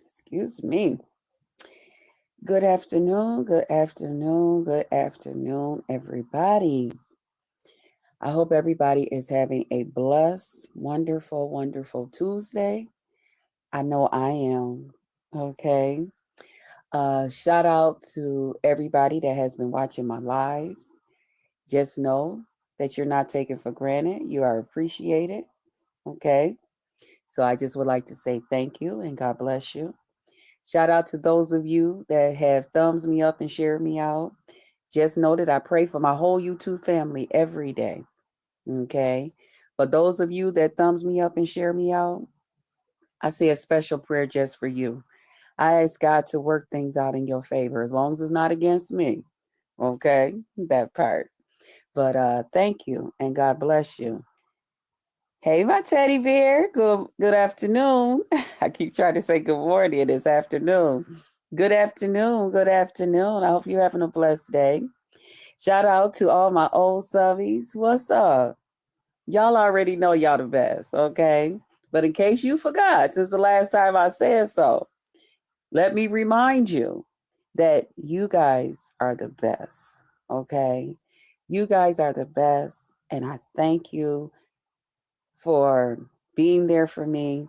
Excuse me. Good afternoon, good afternoon, good afternoon, everybody. I hope everybody is having a blessed, wonderful, wonderful Tuesday. I know I am. Okay. Shout out to everybody that has been watching my lives. Just know that you're not taken for granted. You are appreciated. Okay. So I just would like to say thank you and God bless you. Shout out to those of you that have thumbs me up and shared me out. Just know that I pray for my whole YouTube family every day. Okay. But those of you that thumbs me up and share me out, I say a special prayer just for you. I ask God to work things out in your favor as long as it's not against me. Okay. That part. But thank you and God bless you. Hey, my teddy bear. Good afternoon. I keep trying to say good morning. It's afternoon. Good afternoon. Good afternoon. I hope you're having a blessed day. Shout out to all my old subbies. What's up? Y'all already know y'all the best, okay? But in case you forgot, since the last time I said so, let me remind you that you guys are the best, okay? You guys are the best, and I thank you for being there for me.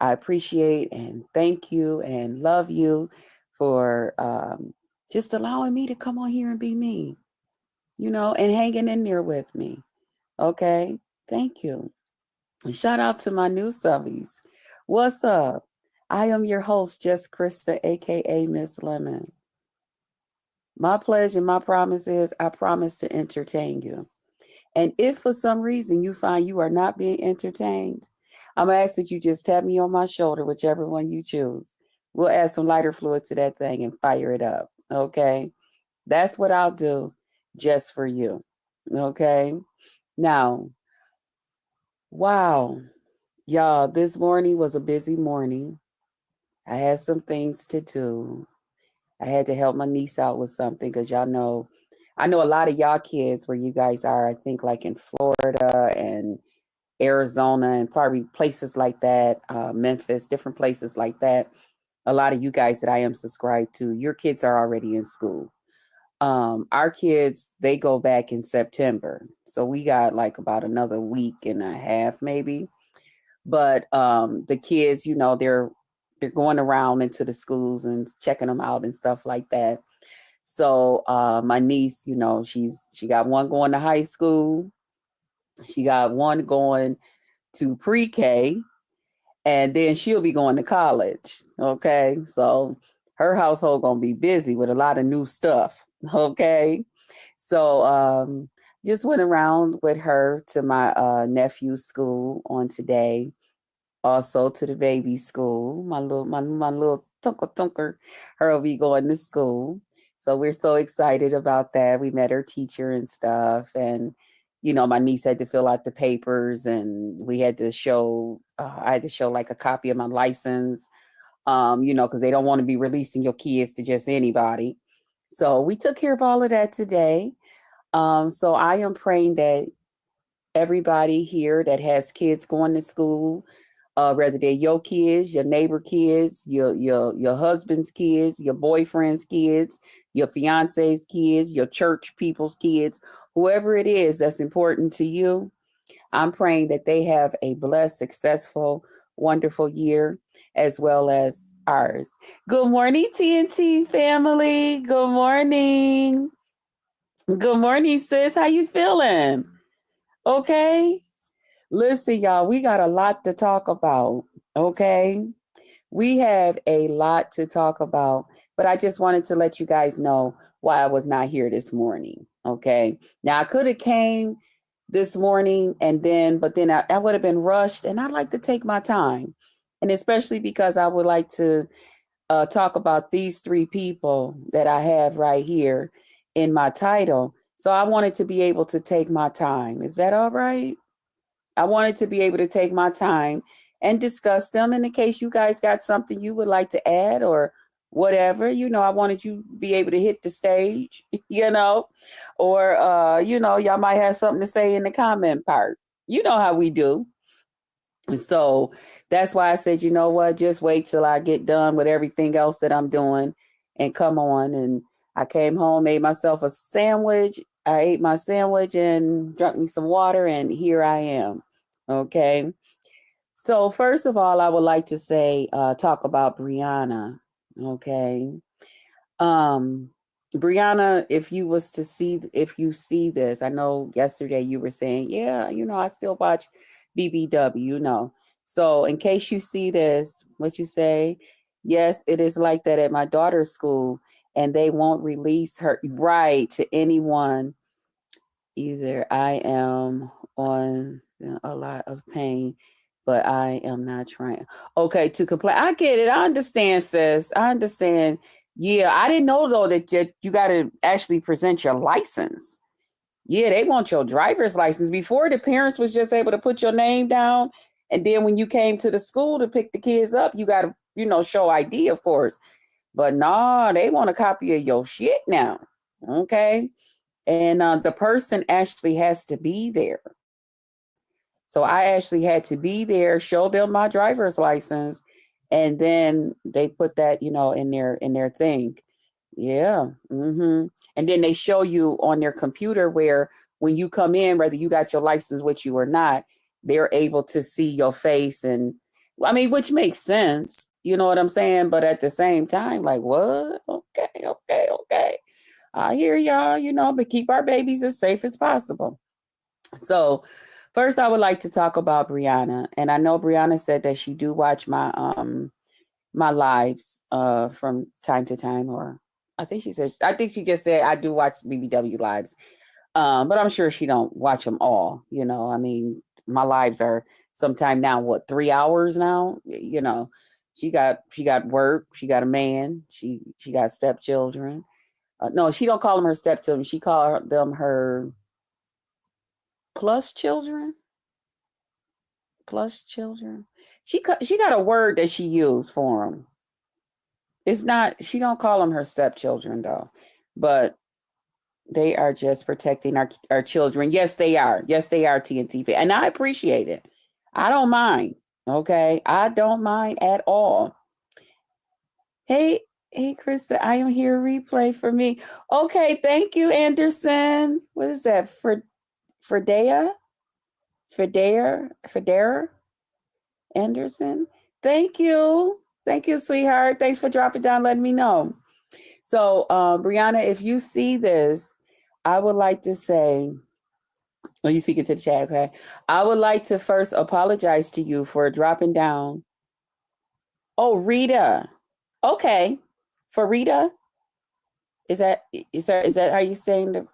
I appreciate and thank you and love you for just allowing me to come on here and be me, and hanging in there with me. Okay. Thank you. And shout out to my new subbies. What's up? I am your host, Just Krista, aka Miss Lemon. My pledge and my promise is I promise to entertain you. And if for some reason you find you are not being entertained, I'm going to ask that you just tap me on my shoulder, whichever one you choose. We'll add some lighter fluid to that thing and fire it up. Okay. That's what I'll do just for you. Okay. Now, wow. Y'all, this morning was a busy morning. I had some things to do. I had to help my niece out with something because I know a lot of y'all kids where you guys are, I think like in Florida and Arizona and probably places like that, Memphis, different places like that. A lot of you guys that I am subscribed to, your kids are already in school. Our kids, they go back in September. So we got like about another week and a half maybe. But the kids, they're going around into the schools and checking them out and stuff like that. So my niece, she got one going to high school. She got one going to pre-K, and then she'll be going to college. Okay. So her household gonna be busy with a lot of new stuff. Okay. So just went around with her to my nephew's school on today. Also to the baby school. My little tunker, her will be going to school. So we're so excited about that. We met her teacher and stuff, and my niece had to fill out the papers, and we had to show. I had to show like a copy of my license, because they don't want to be releasing your kids to just anybody. So we took care of all of that today. So I am praying that everybody here that has kids going to school, whether they're your kids, your neighbor kids, your husband's kids, your boyfriend's kids, your fiance's kids, your church people's kids, whoever it is that's important to you, I'm praying that they have a blessed, successful, wonderful year as well as ours. Good morning, TNT family. Good morning. Good morning, sis. How you feeling? Okay. Listen, y'all, we got a lot to talk about. Okay. We have a lot to talk about, but I just wanted to let you guys know why I was not here this morning. Okay. Now I could have came this morning but then I would have been rushed, and I'd like to take my time. And especially because I would like to talk about these three people that I have right here in my title. So I wanted to be able to take my time. Is that all right? I wanted to be able to take my time and discuss them in the case you guys got something you would like to add or whatever. I wanted you to be able to hit the stage, or, y'all might have something to say in the comment part. You know how we do. So that's why I said, you know what, just wait till I get done with everything else that I'm doing and come on. And I came home, made myself a sandwich. I ate my sandwich and drank me some water, and here I am. Okay. So, first of all, I would like to say, talk about Brianna. Okay. Um, Brianna, if you see this, I know yesterday you were saying, yeah, I still watch BBW, So, in case you see this, what you say, yes, it is like that at my daughter's school, and they won't release her right to anyone either. I am on a lot of pain, but I am not trying. Okay, to complain. I get it. I understand, sis. I understand. Yeah, I didn't know though that you got to actually present your license. Yeah, they want your driver's license. Before, the parents was just able to put your name down, and then when you came to the school to pick the kids up, you got to, show ID, of course. But nah, they want a copy of your shit now. Okay. And the person actually has to be there. So I actually had to be there, show them my driver's license, and then they put that, in their thing. Yeah. And then they show you on their computer where when you come in, whether you got your license with you or not, they're able to see your face, and I mean, which makes sense. You know what I'm saying? But at the same time, like, what? Okay, okay, okay. I hear y'all, but keep our babies as safe as possible. So, first, I would like to talk about Brianna, and I know Brianna said that she do watch my lives from time to time, or I think she just said I do watch BBW lives, but I'm sure she don't watch them all. I mean, my lives are sometime now, what, 3 hours now. She got work, she got a man, she got stepchildren. No, she don't call them her stepchildren. She call them her plus children. Plus children. She got a word that she used for them. It's not. She don't call them her stepchildren though, but they are just protecting our children. Yes, they are. Yes, they are, TNT, and I appreciate it. I don't mind. Okay, I don't mind at all. Hey, hey, Krista, I am here. Replay for me. Okay, thank you, Anderson. What is that for? Fredea? Federa Anderson. Thank you. Thank you, sweetheart. Thanks for dropping down, letting me know. So, Brianna, if you see this, I would like to say, oh, you speaking to the chat, okay? I would like to first apologize to you for dropping down. Oh, Rita. Okay. For Rita? Is that how you saying the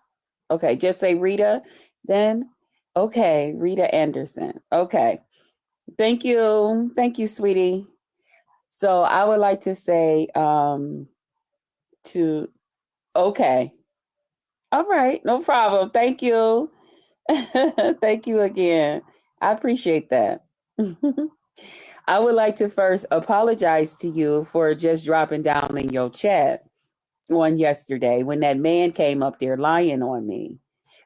okay, just say Rita then? Okay, Rita Anderson. Okay. Thank you. Thank you, sweetie. So I would like to say to okay. All right, no problem. Thank you. Thank you again. I appreciate that. I would like to first apologize to you for just dropping down in your chat on yesterday when that man came up there lying on me.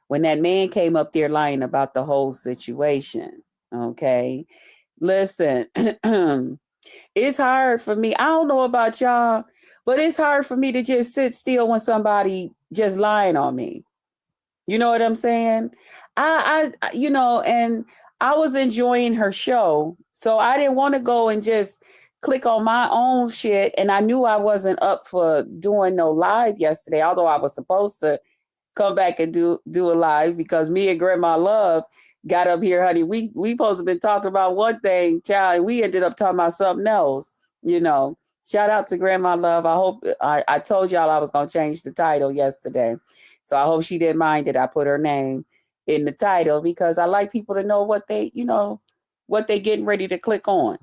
When that man came up there lying about the whole situation. Okay. Listen, it's hard for me. I don't know about y'all, but it's hard for me to just sit still when somebody just lying on me. You know what I'm saying? And I was enjoying her show, so I didn't want to go and just click on my own shit. And I knew I wasn't up for doing no live yesterday, although I was supposed to come back and do a live because me and Grandma Love got up here, honey. We supposed to been talking about one thing, child, and we ended up talking about something else. You know, shout out to Grandma Love. I hope I told y'all I was gonna change the title yesterday, so I hope she didn't mind that I put her name in the title because I like people to know what they getting ready to click on.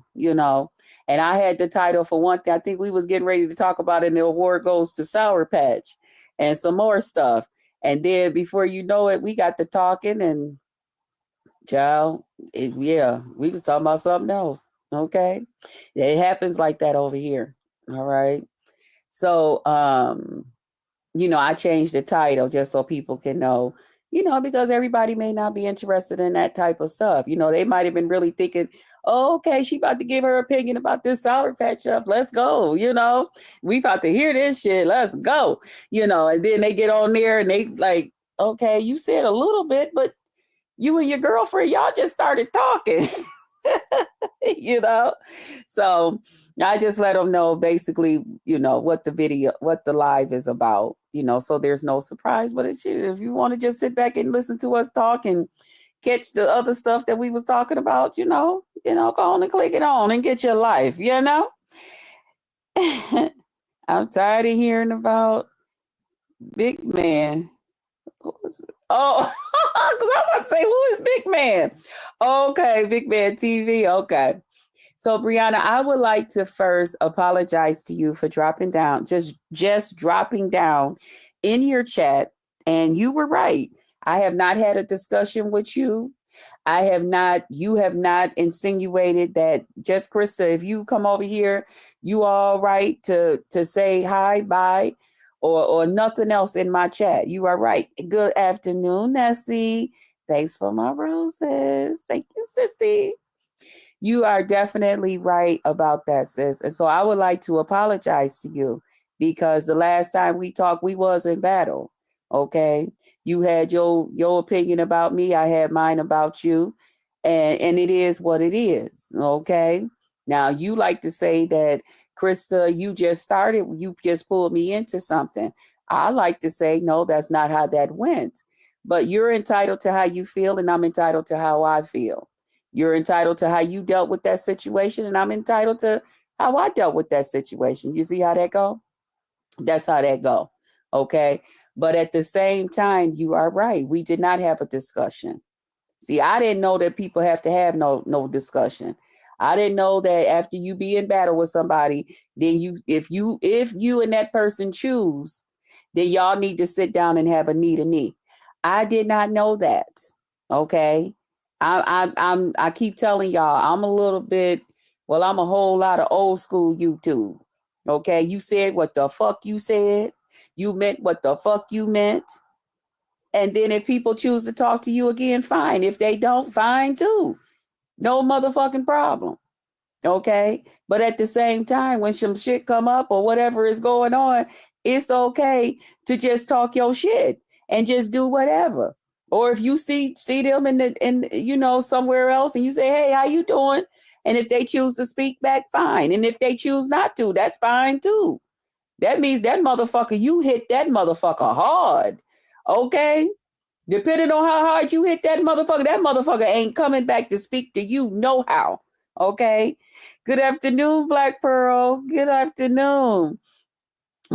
And I had the title for one thing. I think we was getting ready to talk about it, and the award goes to Sour Patch and some more stuff. And then before you know it, we got to talking and child, we was talking about something else. Okay. It happens like that over here. All right. So, I changed the title just so people can know, because everybody may not be interested in that type of stuff. They might have been really thinking, oh, okay, she about to give her opinion about this Sour Patch stuff. Let's go. We about to hear this shit. Let's go. And then they get on there and they like, okay, you said a little bit, but you and your girlfriend, y'all just started talking. you know so I just let them know basically what the live is about, so there's no surprise. But it's you, if you want to just sit back and listen to us talk and catch the other stuff that we was talking about, go on and click it on and get your life. I'm tired of hearing about big man. Oh, because I'm about to say, who is big man? Okay, big man TV. Okay. So, Brianna, I would like to first apologize to you for dropping down, just dropping down in your chat. And you were right. I have not had a discussion with you. You have not insinuated that just Krista, if you come over here, you all right to say hi, bye, or nothing else in my chat. You are right. Good afternoon, Nessie. Thanks for my roses. Thank you, Sissy. You are definitely right about that, sis. And so I would like to apologize to you because the last time we talked, we was in battle. Okay. You had your opinion about me. I had mine about you. And it is what it is. Okay. Now you like to say that, Krista, you just pulled me into something. I like to say, no, that's not how that went. But you're entitled to how you feel, and I'm entitled to how I feel. You're entitled to how you dealt with that situation, and I'm entitled to how I dealt with that situation. You see how that go? That's how that go. Okay. But at the same time, you are right. We did not have a discussion. See, I didn't know that people have to have no discussion. I didn't know that after you be in battle with somebody, then if you and that person choose, then y'all need to sit down and have a knee to knee. I did not know that. Okay. I keep telling y'all, I'm a little bit, well, I'm a whole lot of old school YouTube. Okay. You said what the fuck you said. You meant what the fuck you meant. And then if people choose to talk to you again, fine. If they don't, fine too. No motherfucking problem. Okay. But at the same time, when some shit come up or whatever is going on, it's okay to just talk your shit and just do whatever. Or if you see them in somewhere else and you say, hey, how you doing? And if they choose to speak back, fine. And if they choose not to, that's fine too. That means that motherfucker, you hit that motherfucker hard. Okay. Depending on how hard you hit that motherfucker ain't coming back to speak to you no how. Okay. Good afternoon, Black Pearl. Good afternoon.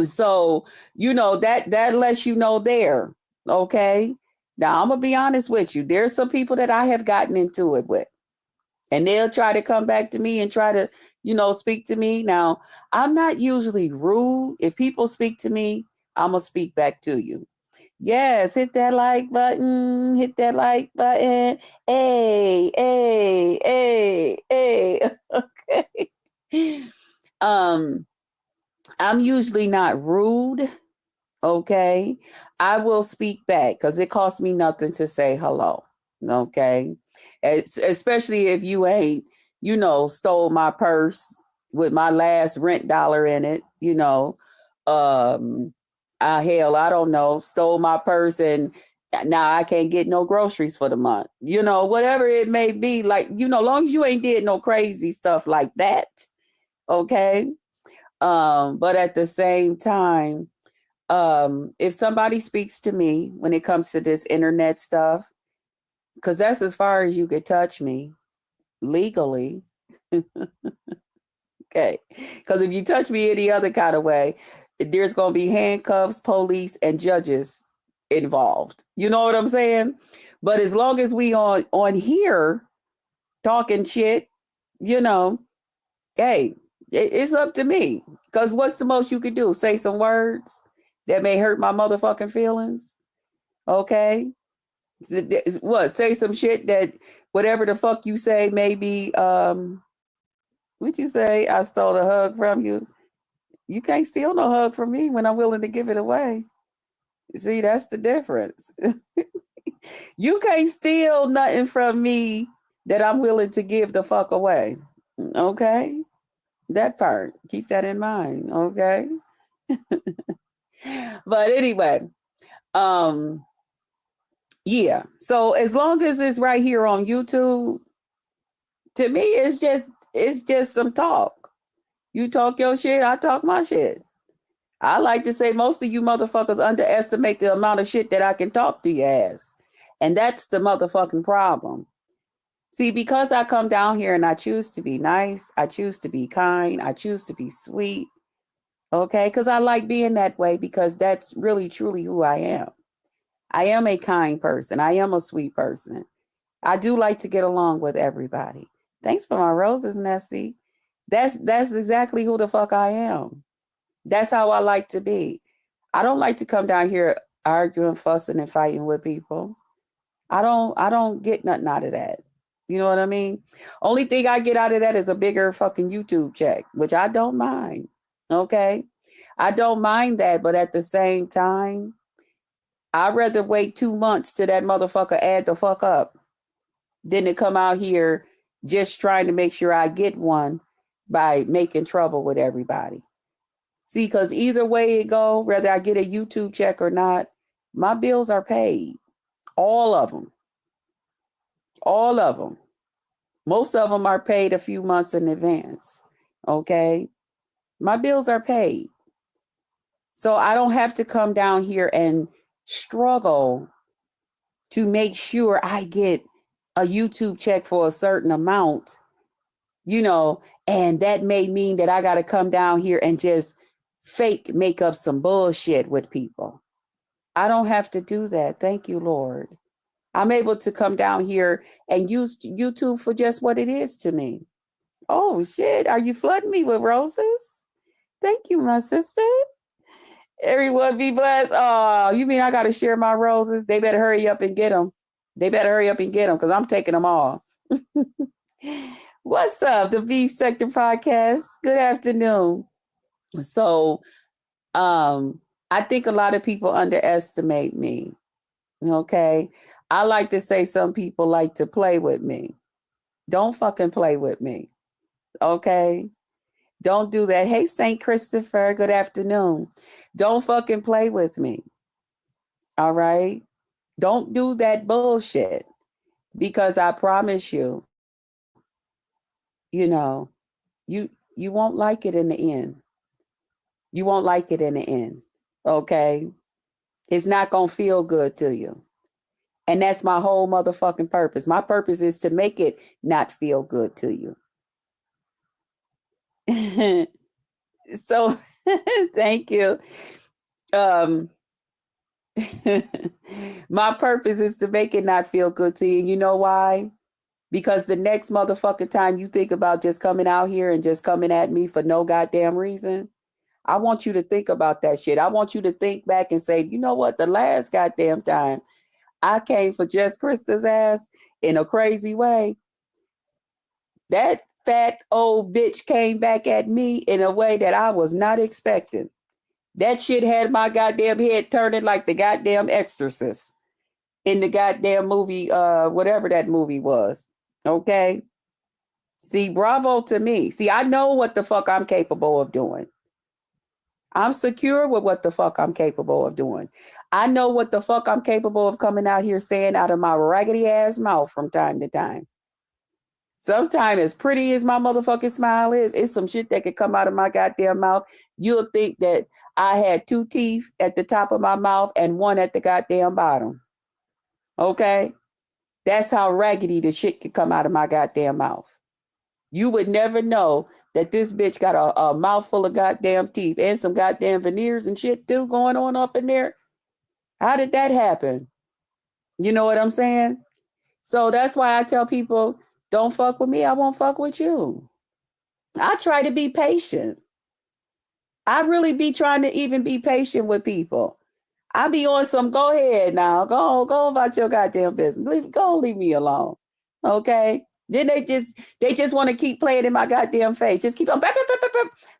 So, that lets you know there. Okay. Now I'm gonna be honest with you. There's some people that I have gotten into it with. And they'll try to come back to me and try to, speak to me. Now, I'm not usually rude. If people speak to me, I'm gonna speak back to you. Yes, hit that like button. Hit that like button. Hey, hey, hey, hey. Okay. I'm usually not rude. Okay. I will speak back because it costs me nothing to say hello. Okay. Especially if you ain't, stole my purse with my last rent dollar in it, hell, I don't know, stole my purse and now I can't get no groceries for the month. Whatever it may be, like, long as you ain't did no crazy stuff like that. Okay. But at the same time, if somebody speaks to me when it comes to this internet stuff, because that's as far as you could touch me legally. Okay. Because if you touch me any other kind of way, there's going to be handcuffs, police, and judges involved. You know what I'm saying? But as long as we on here talking shit, hey, it's up to me. Because what's the most you could do? Say some words that may hurt my motherfucking feelings? Okay. What? Say some shit that whatever the fuck you say, maybe, what you say? I stole a hug from you. You can't steal no hug from me when I'm willing to give it away. See, that's the difference. You can't steal nothing from me that I'm willing to give the fuck away. Okay? That part. Keep that in mind. Okay? But anyway, um, yeah. So as long as it's right here on YouTube, to me it's just some talk. You talk your shit, I talk my shit. I like to say most of you motherfuckers underestimate the amount of shit that I can talk to your ass. And that's the motherfucking problem. See, because I come down here and I choose to be nice, I choose to be kind, I choose to be sweet, okay? Because I like being that way because that's really, truly who I am. I am a kind person. I am a sweet person. I do like to get along with everybody. Thanks for my roses, Nessie. That's exactly who the fuck I am. That's how I like to be. I don't like to come down here arguing, fussing, and fighting with people. I don't get nothing out of that. You know what I mean? Only thing I get out of that is a bigger fucking YouTube check, which I don't mind. Okay? I don't mind that, but at the same time, I'd rather wait 2 months till that motherfucker add the fuck up than to come out here just trying to make sure I get one by making trouble with everybody. See, because either way it go, whether I get a YouTube check or not, my bills are paid. All of them. All of them. Most of them are paid a few months in advance. Okay? My bills are paid. So I don't have to come down here and struggle to make sure I get a YouTube check for a certain amount, and that may mean that I got to come down here and just fake make up some bullshit with people. I don't have to do that. Thank you, Lord. I'm able to come down here and use YouTube for just what it is to me. Oh, shit. Are you flooding me with roses? Thank you, my sister. Everyone be blessed. Oh, you mean I got to share my roses? They better hurry up and get them. They better hurry up and get them because I'm taking them all. What's up, the V Sector Podcast? Good afternoon. So, I think a lot of people underestimate me. Okay. I like to say some people like to play with me. Don't fucking play with me. Okay. Don't do that. Hey, St. Christopher, good afternoon. Don't fucking play with me. All right. Don't do that bullshit because I promise you, you know, you won't like it in the end. You won't like it in the end. Okay. It's not going to feel good to you. And that's my whole motherfucking purpose. My purpose is to make it not feel good to you. So thank you. Um, my purpose is to make it not feel good to you. You know why? Because the next motherfucking time you think about just coming out here and just coming at me for no goddamn reason, I want you to think about that shit. I want you to think back and say, you know what? The last goddamn time I came for Jess Krista's ass in a crazy way, that fat old bitch came back at me in a way that I was not expecting. That shit had my goddamn head turning like the goddamn exorcist in the goddamn movie, whatever that movie was. Okay. See, bravo to me. See, I know what the fuck I'm capable of doing. I'm secure with what the fuck I'm capable of doing. I know what the fuck I'm capable of coming out here saying out of my raggedy ass mouth from time to time. Sometimes, as pretty as my motherfucking smile is, it's some shit that could come out of my goddamn mouth. You'll think that I had 2 teeth at the top of my mouth and 1 at the goddamn bottom. Okay? That's how raggedy the shit could come out of my goddamn mouth. You would never know that this bitch got a mouthful of goddamn teeth and some goddamn veneers and shit too going on up in there. How did that happen? You know what I'm saying? So that's why I tell people, don't fuck with me, I won't fuck with you. I try to be patient. I really be trying to even be patient with people. I be on some, go ahead now, go about your goddamn business. Leave me alone. Okay? Then they just want to keep playing in my goddamn face. Just keep on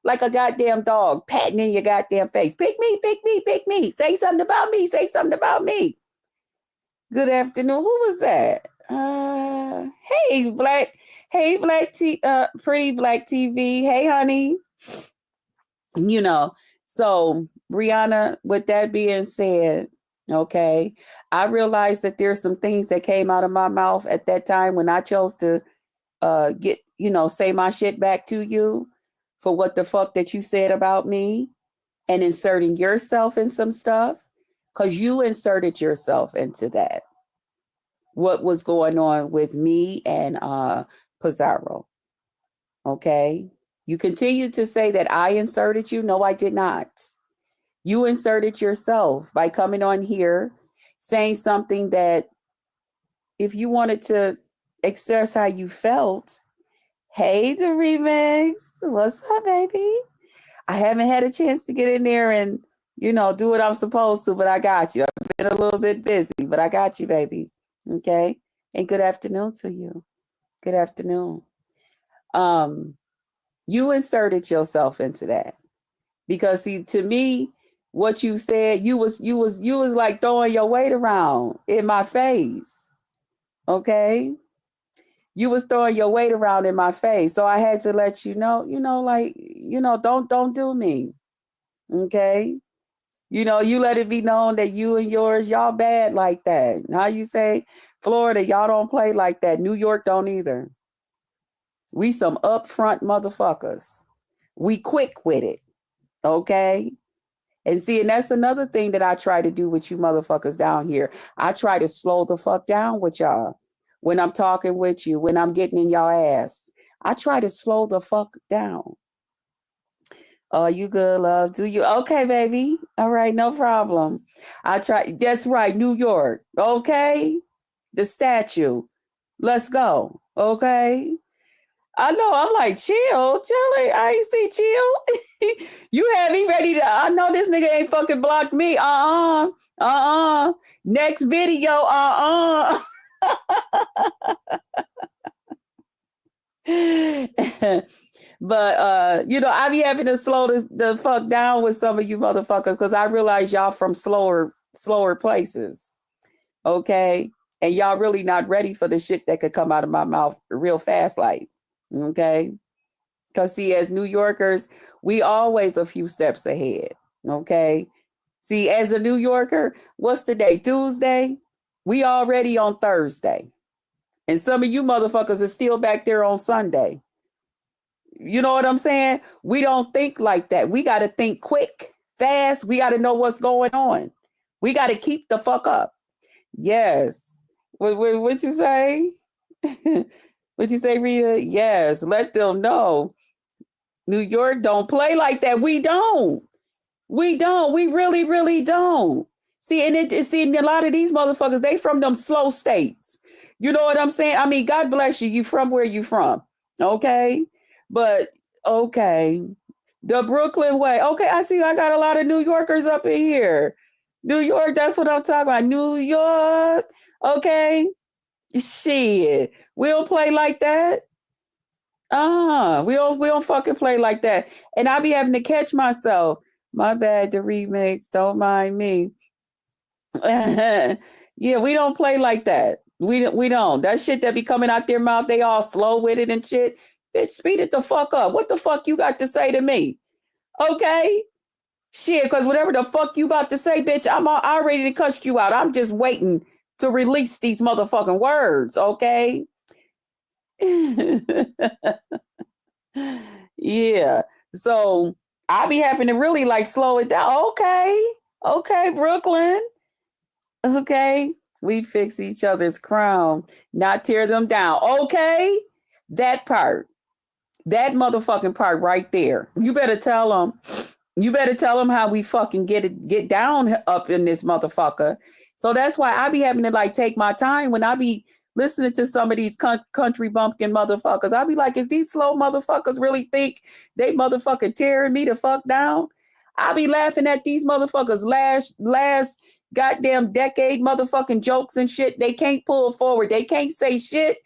like a goddamn dog patting in your goddamn face. Pick me. Say something about me. Good afternoon. Who was that? Hey, Black. Hey, Black Pretty Black TV. Hey, honey. You know, so Brianna, with that being said, okay, I realized that there's some things that came out of my mouth at that time when I chose to say my shit back to you for what the fuck that you said about me and inserting yourself in some stuff because you inserted yourself into that. What was going on with me and Pizarro. Okay. You continue to say that I inserted you. No, I did not. You inserted yourself by coming on here saying something that if you wanted to express how you felt, hey, the remix, what's up, baby? I haven't had a chance to get in there and, do what I'm supposed to, but I got you. I've been a little bit busy, but I got you, baby. Okay. And good afternoon to you. Good afternoon. You inserted yourself into that because see, to me, what you said, you was like throwing your weight around in my face. Okay. You was throwing your weight around in my face. So I had to let you know, don't do me. Okay. You let it be known that you and yours, y'all bad like that. How you say Florida, y'all don't play like that. New York don't either. We some upfront motherfuckers. We quick with it. Okay. And see, and that's another thing that I try to do with you motherfuckers down here. I try to slow the fuck down with y'all when I'm talking with you, when I'm getting in y'all ass. I try to slow the fuck down. Oh, you good, love? Do you? Okay, baby. All right, no problem. I try. That's right, New York. Okay. The statue. Let's go. Okay. I know. I'm like, chill. I ain't see chill. You had me ready to. I know this nigga ain't fucking blocked me. Next video. But I be having to slow the fuck down with some of you motherfuckers because I realize y'all from slower places. Okay. And y'all really not ready for the shit that could come out of my mouth real fast, like, okay. Because see, as New Yorkers, we always a few steps ahead. Okay. See, as a New Yorker, what's the day? Tuesday? We already on Thursday. And some of you motherfuckers are still back there on Sunday. You know what I'm saying? We don't think like that. We got to think quick, fast. We got to know what's going on. We got to keep the fuck up. Yes. What you say? What you say, Rita? Yes. Let them know. New York don't play like that. We don't. We don't. We really, really don't. See, and a lot of these motherfuckers, they from them slow states. You know what I'm saying? I mean, God bless you. You from where you from. Okay. But okay. The Brooklyn way. Okay, I see I got a lot of New Yorkers up in here. New York, that's what I'm talking about. New York. Okay. Shit. We don't play like that. We don't fucking play like that. And I be having to catch myself. My bad, the remix. Don't mind me. Yeah, we don't play like that. We don't. That shit that be coming out their mouth, they all slow with it and shit. Bitch, speed it the fuck up. What the fuck you got to say to me? Okay? Shit, because whatever the fuck you about to say, bitch, I already cussed you out. I'm just waiting to release these motherfucking words, okay? Yeah. So I be having to really like slow it down. Okay, Brooklyn. Okay. We fix each other's crown, not tear them down. Okay. That part. That motherfucking part right there. You better tell them. You better tell them how we fucking get down up in this motherfucker. So that's why I be having to like take my time when I be listening to some of these country bumpkin motherfuckers. I be like, is these slow motherfuckers really think they motherfucking tearing me the fuck down? I be laughing at these motherfuckers last goddamn decade motherfucking jokes and shit. They can't pull forward. They can't say shit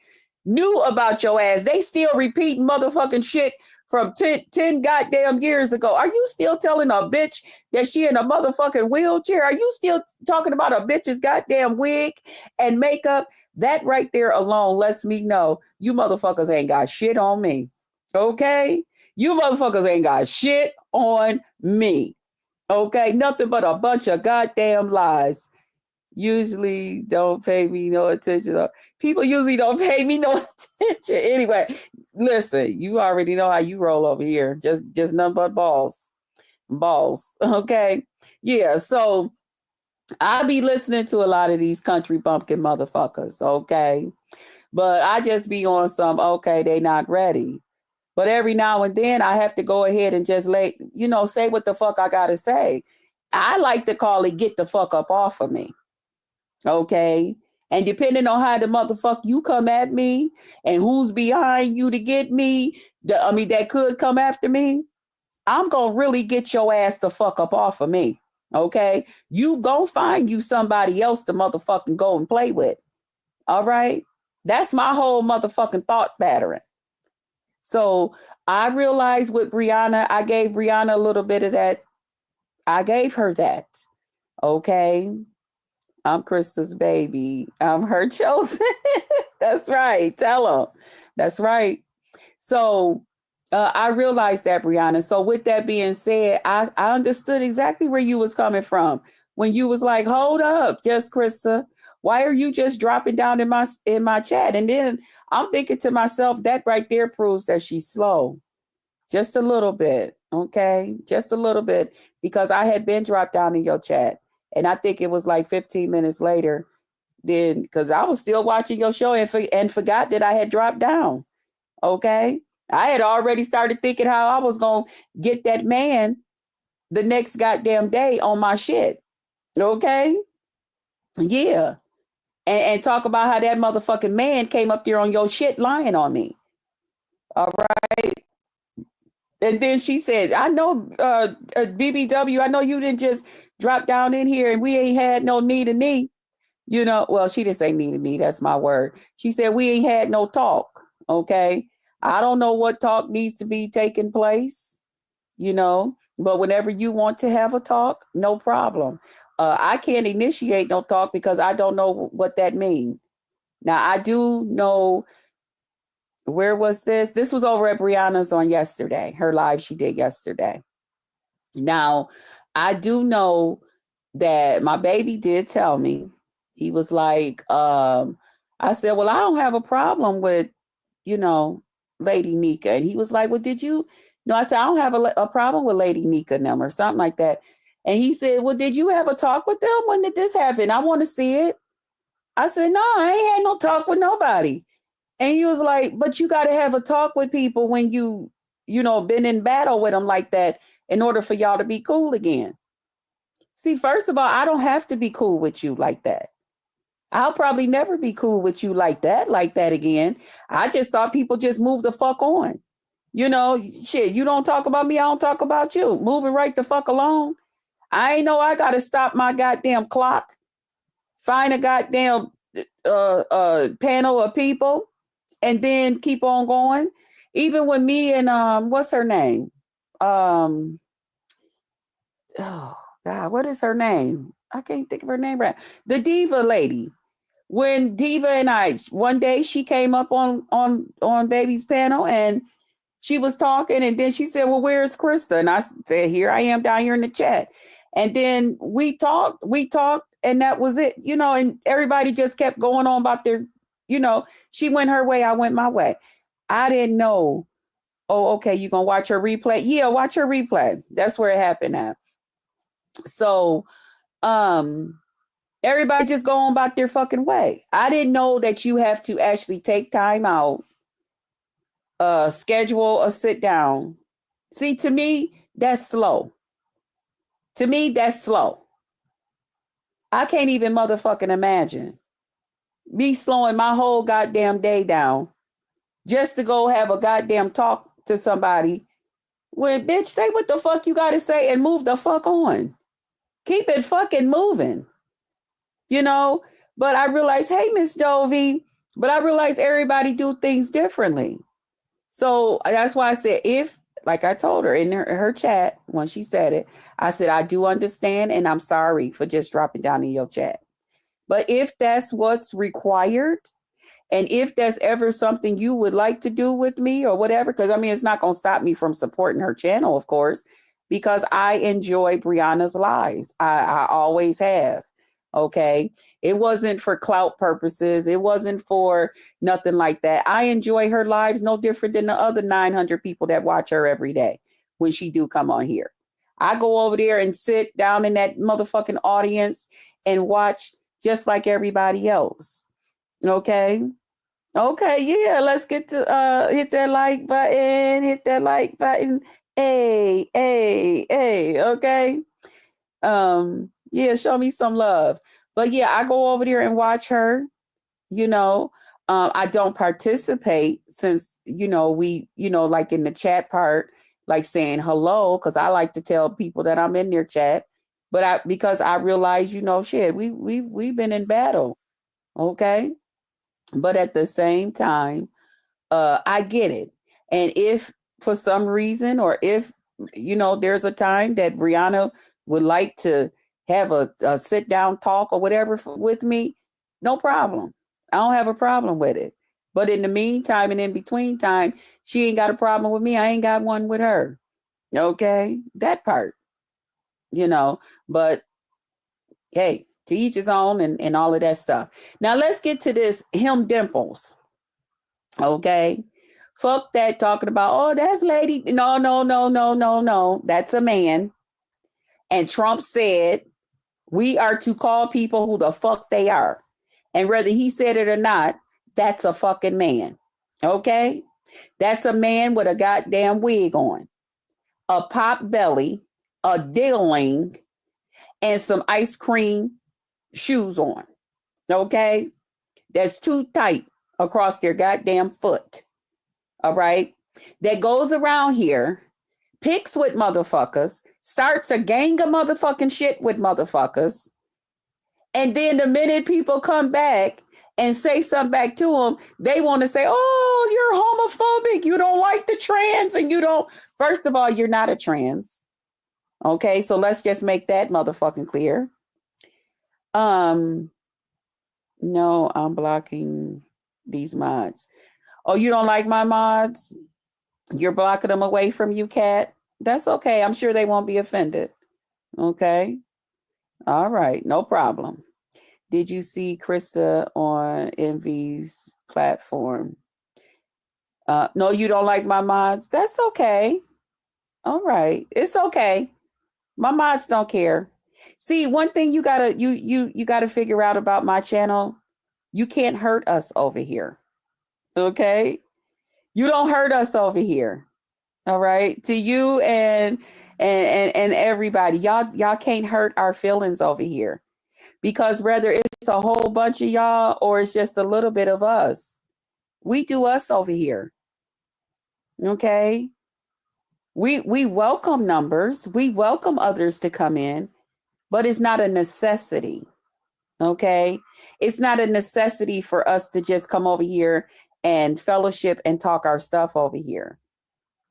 new about your ass. They still repeating motherfucking shit from 10 goddamn years ago. Are you still telling a bitch that she in a motherfucking wheelchair? Are you still talking about a bitch's goddamn wig and makeup? That right there alone lets me know you motherfuckers ain't got shit on me. Okay? You motherfuckers ain't got shit on me. Okay? Nothing but a bunch of goddamn lies. Usually don't pay me no attention. People usually don't pay me no attention. Anyway, listen, you already know how you roll over here. Just nothing but balls. Balls. Okay. Yeah. So I be listening to a lot of these country bumpkin motherfuckers. Okay. But I just be on some, okay, they not ready. But every now and then I have to go ahead and just say what the fuck I gotta say. I like to call it get the fuck up off of me. Okay. And depending on how the motherfucker you come at me and who's behind you to get me, that could come after me, I'm going to really get your ass the fuck up off of me. Okay. You go find you somebody else to motherfucking go and play with. All right. That's my whole motherfucking thought pattern. So I realized with Brianna, I gave Brianna a little bit of that. I gave her that. Okay. I'm Krista's baby. I'm her chosen. That's right. Tell her. That's right. So I realized that, Brianna. So with that being said, I understood exactly where you was coming from when you was like, hold up, just Krista. Why are you just dropping down in my chat? And then I'm thinking to myself, that right there proves that she's slow. Just a little bit. Okay. Just a little bit. Because I had been dropped down in your chat. And I think it was like 15 minutes later, then because I was still watching your show and forgot that I had dropped down. Okay. I had already started thinking how I was going to get that man the next goddamn day on my shit. Okay. Yeah. And talk about how that motherfucking man came up there on your shit lying on me. All right. And then she said, I know, BBW, I know you didn't just drop down in here and we ain't had no knee to knee. Well, she didn't say knee to knee. That's my word. She said, we ain't had no talk. Okay. I don't know what talk needs to be taking place, but whenever you want to have a talk, no problem. I can't initiate no talk because I don't know what that means. Now, I do know. Where was this? This was over at Brianna's on yesterday, her live she did yesterday. Now, I do know that my baby did tell me, he was like, I said, well, I don't have a problem with, Lady Nika. And he was like, well, did you? No, I said, I don't have a problem with Lady Nika and them or something like that. And he said, well, did you have a talk with them? When did this happen? I want to see it. I said, no, I ain't had no talk with nobody. And he was like, but you got to have a talk with people when been in battle with them like that in order for y'all to be cool again. See, first of all, I don't have to be cool with you like that. I'll probably never be cool with you like that again. I just thought people just move the fuck on. Shit, you don't talk about me, I don't talk about you. Moving right the fuck along. I ain't know I got to stop my goddamn clock, find a goddamn panel of people, and then keep on going. Even with me and what's her name? Oh God, what is her name? I can't think of her name right. The diva lady. When Diva and I, one day she came up on Baby's panel and she was talking, and then she said, well, where's Krista? And I said, here I am down here in the chat. And then we talked, and that was it, and everybody just kept going on about their, she went her way, I went my way. I didn't know. Oh, okay, you gonna watch her replay? Yeah, watch her replay. That's where it happened at. So, everybody just go on about their fucking way. I didn't know that you have to actually take time out, schedule a sit down. See, to me, that's slow. To me, that's slow. I can't even motherfucking imagine me slowing my whole goddamn day down just to go have a goddamn talk to somebody. When, bitch, say what the fuck you gotta say and move the fuck on. Keep it fucking moving. But I realized, hey, Miss Dovey, but I realized everybody do things differently. So that's why I said, if, like I told her in her chat when she said it, I said, I do understand and I'm sorry for just dropping down in your chat. But if that's what's required, and if there's ever something you would like to do with me or whatever, because I mean, it's not going to stop me from supporting her channel, of course, because I enjoy Brianna's lives. I always have. Okay. It wasn't for clout purposes. It wasn't for nothing like that. I enjoy her lives no different than the other 900 people that watch her every day when she do come on here. I go over there and sit down in that motherfucking audience and watch just like everybody else. Okay. Okay, yeah, let's get to hit that like button, hit that like button. Hey, hey, hey, okay. Yeah, show me some love. But yeah, I go over there and watch her, you know. I don't participate since, like in the chat part, like saying hello, because I like to tell people that I'm in their chat. But because I realize, shit, we've been in battle. Okay. But at the same time, I get it. And if for some reason, or if, there's a time that Brianna would like to have a sit down talk or whatever with me, no problem. I don't have a problem with it. But in the meantime and in between time, she ain't got a problem with me. I ain't got one with her. Okay. That part, you know, but hey, to each his own and all of that stuff. Now let's get to this him dimples. Okay. Fuck that talking about, oh, that's lady. No, no, no, no, no, no. That's a man. And Trump said we are to call people who the fuck they are. And whether he said it or not, that's a fucking man. Okay. That's a man with a goddamn wig on, a pop belly, a diddling, and some ice cream shoes on. Okay. That's too tight across their goddamn foot. All right, that goes around here, picks with motherfuckers, starts a gang of motherfucking shit with motherfuckers. And then the minute people come back and say something back to them, they want to say, oh, you're homophobic. You don't like the trans and you don't. First of all, you're not a trans. Okay, so let's just make that motherfucking clear. No, I'm blocking these mods. Oh, you don't like my mods? You're blocking them away from you, Kat? That's okay. I'm sure they won't be offended. Okay. All right. No problem. Did you see Krista on Envy's platform? No, you don't like my mods? That's okay. All right. It's okay. My mods don't care. See, one thing you gotta figure out about my channel, you can't hurt us over here. Okay? You don't hurt us over here. All right, to you and everybody, y'all can't hurt our feelings over here, because whether it's a whole bunch of y'all or it's just a little bit of us, we do us over here. Okay, we welcome numbers, we welcome others to come in, but it's not a necessity. Okay, it's not a necessity for us to just come over here and fellowship and talk our stuff over here.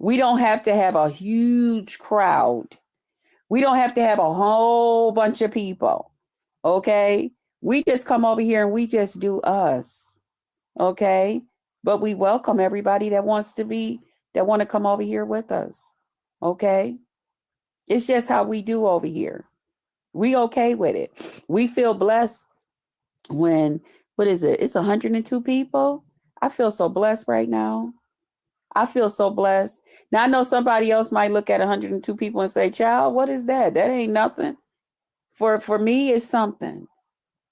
We don't have to have a huge crowd. We don't have to have a whole bunch of people. Okay. We just come over here and we just do us. Okay. But we welcome everybody that want to come over here with us. Okay. It's just how we do over here. We okay with it. We feel blessed when, what is it? It's 102 people. I feel so blessed right now. I feel so blessed. Now I know somebody else might look at 102 people and say, "Child, what is that? That ain't nothing." For me, it's something.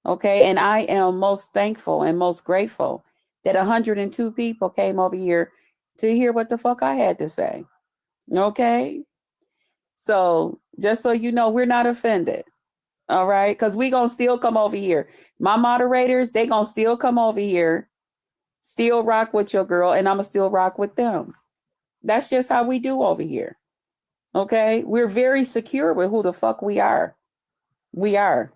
Okay, and I am most thankful and most grateful that 102 people came over here to hear what the fuck I had to say. Okay, so just so you know, we're not offended. All right, because we gonna still come over here. My moderators, they gonna still come over here, still rock with your girl, and I'ma still rock with them. That's just how we do over here. Okay. We're very secure with who the fuck we are. We are.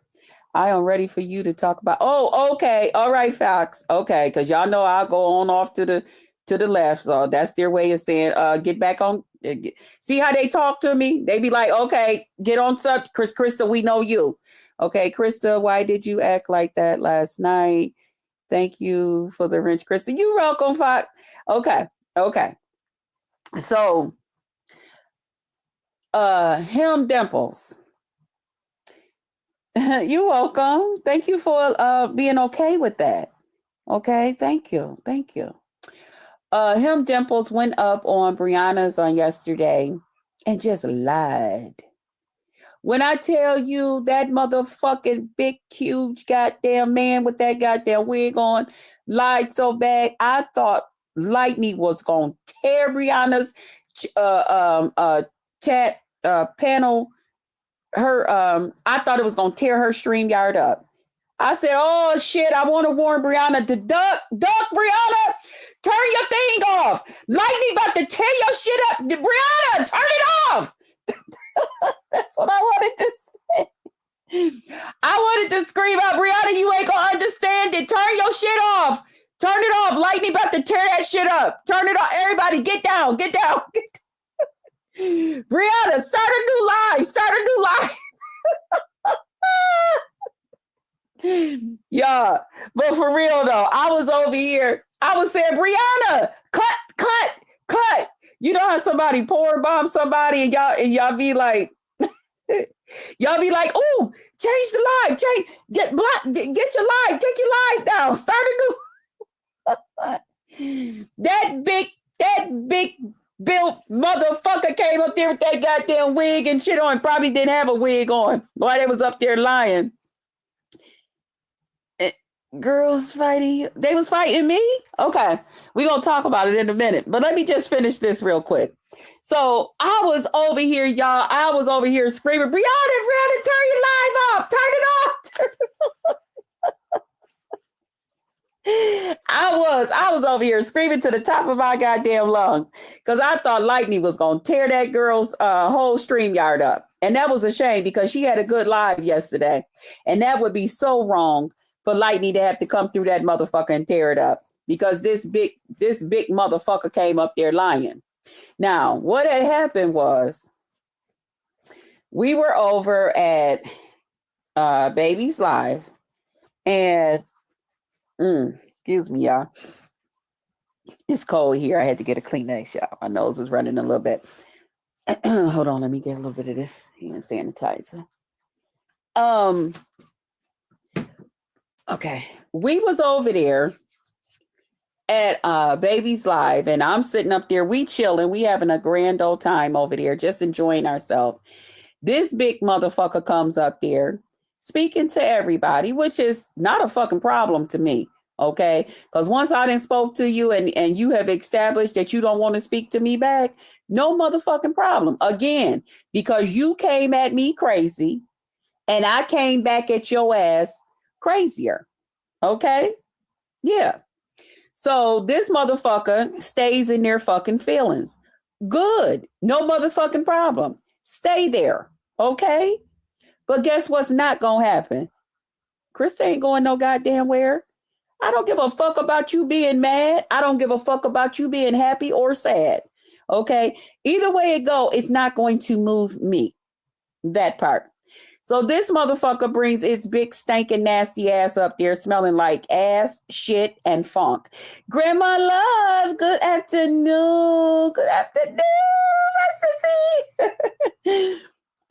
I am ready for you to talk about. Oh, okay. All right, Fox. Okay. Because y'all know I'll go on off to to the left. So that's their way of saying, get back on. See how they talk to me? They be like, okay, get on sub. Krista, we know you. Okay, Krista, why did you act like that last night? Thank you for the wrench, Krista. You welcome, Fox. Okay. So, him Dimples. You welcome. Thank you for being okay with that. Okay, thank you. Him Dimples went up on Brianna's on yesterday and just lied. When I tell you that motherfucking big, huge goddamn man with that goddamn wig on lied so bad, I thought Lightning was going to tear Brianna's chat panel. I thought it was going to tear her StreamYard up. I said, oh shit, I want to warn Brianna to duck, Brianna, turn your thing off. Lightning about to tear your shit up. Brianna, turn it off. That's what I wanted to say. I wanted to scream out, Brianna, you ain't gonna understand it. Turn your shit off. Turn it off. Lightning about to tear that shit up. Turn it off. Everybody get down. Brianna, start a new live. Yeah, but for real though, I was over here. I was saying, Brianna, cut. You know how somebody power bomb somebody and y'all be like, oh, change the live, get your live, take your live down, start a new. That big built motherfucker came up there with that goddamn wig and shit on. Probably didn't have a wig on while they was up there lying. Girls fighting you. They was fighting me? Okay. We're going to talk about it in a minute. But let me just finish this real quick. So I was over here, y'all. I was over here screaming, Brianna, turn your live off. Turn it off. I was over here screaming to the top of my goddamn lungs because I thought Lightning was going to tear that girl's whole StreamYard up. And that was a shame because she had a good live yesterday. And that would be so wrong for Lightning to have to come through that motherfucker and tear it up because this big motherfucker came up there lying. Now, what had happened was we were over at Baby's Live and excuse me, y'all. It's cold here. I had to get a Kleenex, y'all. My nose was running a little bit. Hold on, let me get a little bit of this hand sanitizer. Okay, we was over there at Baby's Live, and I'm sitting up there. We chilling. We having a grand old time over there, just enjoying ourselves. This big motherfucker comes up there speaking to everybody, which is not a fucking problem to me. Okay, because once I done spoke to you and you have established that you don't want to speak to me back, no motherfucking problem. Again, because you came at me crazy and I came back at your ass crazier. Okay? Yeah. So this motherfucker stays in their fucking feelings. Good. No motherfucking problem. Stay there. Okay? But guess what's not gonna happen? Krista ain't going no goddamn where. I don't give a fuck about you being mad. I don't give a fuck about you being happy or sad. Okay? Either way it go, it's not going to move me. That part. So this motherfucker brings its big stinking nasty ass up there smelling like ass, shit, and funk. Grandma Love, good afternoon. Good afternoon, my sissy.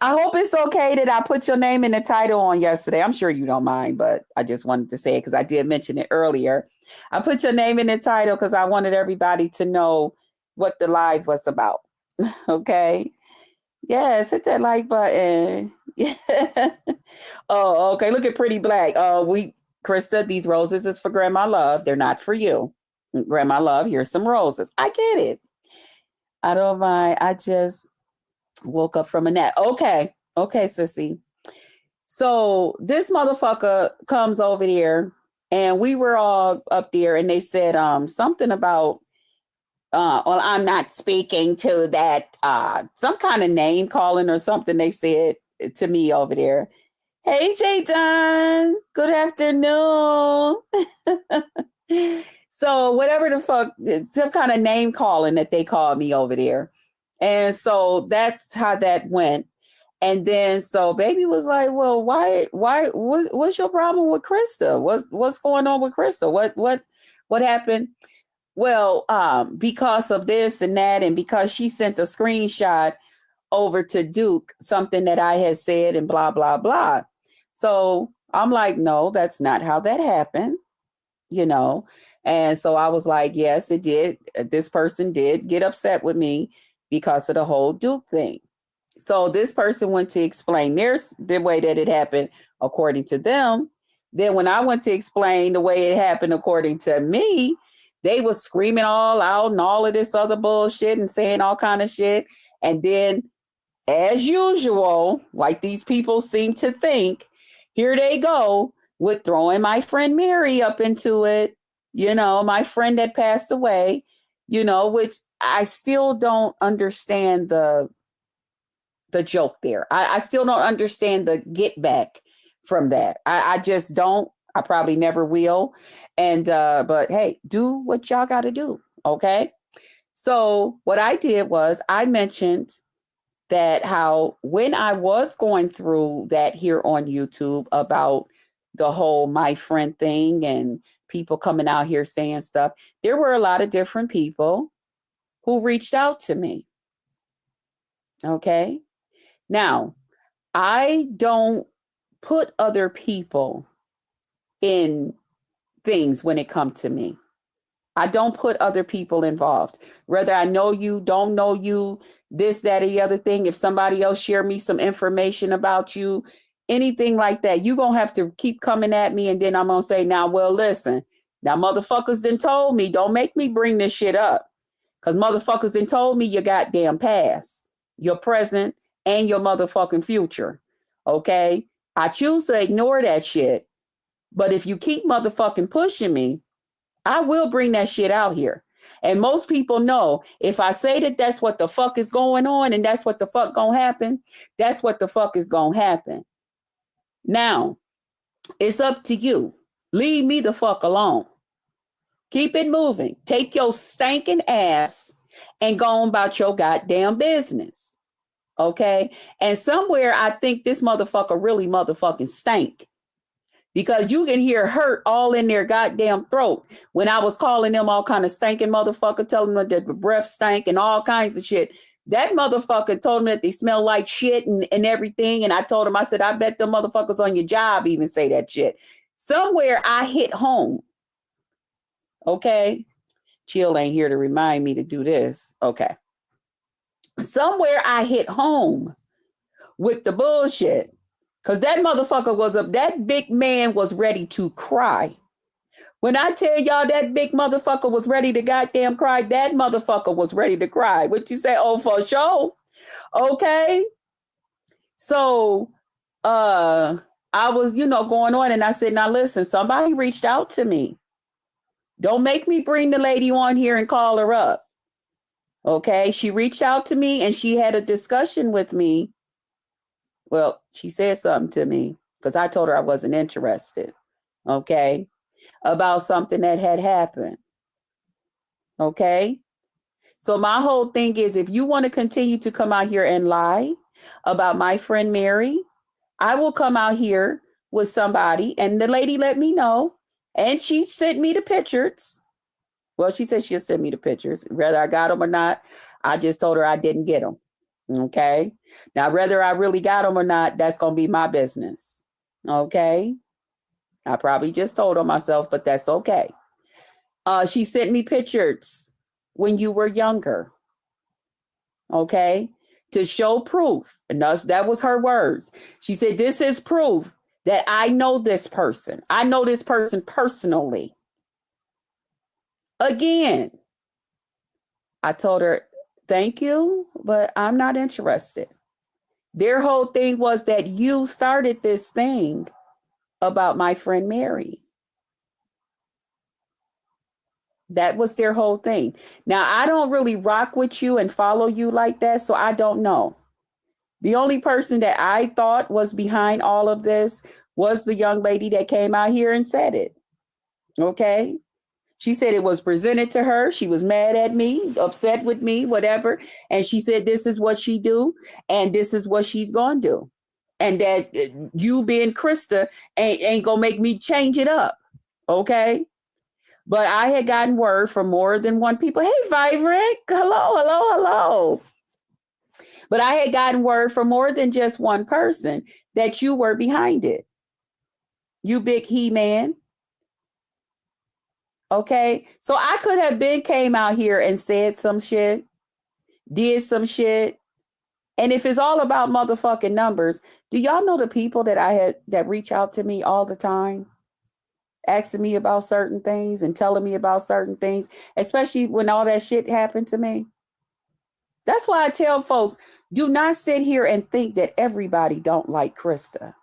I hope it's okay that I put your name in the title on yesterday. I'm sure you don't mind, but I just wanted to say it because I did mention it earlier. I put your name in the title because I wanted everybody to know what the live was about. Okay? Yes, hit that like button. Yeah. Oh, okay. Look at Pretty Black. Krista, these roses is for Grandma Love. They're not for you. Grandma Love, here's some roses. I get it. I don't mind. I just woke up from a nap. Okay, sissy. So this motherfucker comes over there and we were all up there and they said something about well, I'm not speaking to that some kind of name calling or something they said to me over there. Hey, Jayden, good afternoon. So whatever the fuck, some kind of name calling that they called me over there. And so that's how that went. And then so baby was like, well, what's your problem with Krista? What's going on with Krista? What happened? Well, because of this and that, and because she sent a screenshot over to Duke, something that I had said and blah, blah, blah. So I'm like, no, that's not how that happened, you know? And so I was like, yes, it did. This person did get upset with me because of the whole Duke thing. So this person went to explain the way that it happened according to them. Then when I went to explain the way it happened according to me, they was screaming all out and all of this other bullshit and saying all kind of shit. And then, as usual, like these people seem to think, here they go with throwing my friend Mary up into it, my friend that passed away, which I still don't understand the joke there. I still don't understand the get back from that. I just don't. I probably never will. And but hey, do what y'all got to do. Okay. So what I did was I mentioned that how when I was going through that here on YouTube about the whole my friend thing and people coming out here saying stuff, there were a lot of different people who reached out to me. Okay. Now, I don't put other people in things when it comes to me. I don't put other people involved. Whether I know you, don't know you, this, that, or the other thing. If somebody else share me some information about you, anything like that, you're going to have to keep coming at me. And then I'm going to say, now, well, listen, now motherfuckers done told me, don't make me bring this shit up. Because motherfuckers done told me your goddamn past, your present, and your motherfucking future. Okay? I choose to ignore that shit. But if you keep motherfucking pushing me, I will bring that shit out here. And most people know if I say that that's what the fuck is going on and that's what the fuck gonna happen, that's what the fuck is gonna happen. Now, it's up to you. Leave me the fuck alone. Keep it moving. Take your stinking ass and go on about your goddamn business. Okay? And somewhere I think this motherfucker really motherfucking stank. Because you can hear hurt all in their goddamn throat when I was calling them all kind of stinking motherfucker, telling them that the breath stank and all kinds of shit. That motherfucker told me that they smell like shit and everything. And I told him, I said, I bet the motherfuckers on your job even say that shit. Somewhere I hit home. Okay. Chill ain't here to remind me to do this. Okay. Somewhere I hit home with the bullshit. Because that motherfucker was up, that big man was ready to cry. When I tell y'all that big motherfucker was ready to goddamn cry, that motherfucker was ready to cry. What you say? Oh, for sure. Okay. So I was, going on and I said, now listen, somebody reached out to me. Don't make me bring the lady on here and call her up. Okay. She reached out to me and she had a discussion with me. Well, she said something to me because I told her I wasn't interested, okay, about something that had happened, okay? So my whole thing is if you want to continue to come out here and lie about my friend Mary, I will come out here with somebody, and the lady let me know, and she sent me the pictures. Well, she said she'll send me the pictures. Whether I got them or not, I just told her I didn't get them. Okay. Now, whether I really got them or not, that's going to be my business. Okay. I probably just told on myself, but that's okay. She sent me pictures when you were younger. Okay. To show proof. And that was her words. She said, this is proof that I know this person. I know this person personally. Again, I told her, thank you, but I'm not interested. Their whole thing was that you started this thing about my friend Mary. That was their whole thing. Now, I don't really rock with you and follow you like that, so I don't know. The only person that I thought was behind all of this was the young lady that came out here and said it. Okay? She said it was presented to her. She was mad at me, upset with me, whatever. And she said, this is what she do. And this is what she's going to do. And that you being Krista ain't going to make me change it up. Okay. But I had gotten word from more than one people. Hey, Vibrant. Hello, hello, hello. But I had gotten word from more than just one person that you were behind it. You big He-Man. Okay. So I could have came out here and said some shit, did some shit. And if it's all about motherfucking numbers, do y'all know the people that reach out to me all the time? Asking me about certain things and telling me about certain things, especially when all that shit happened to me. That's why I tell folks, do not sit here and think that everybody don't like Krista.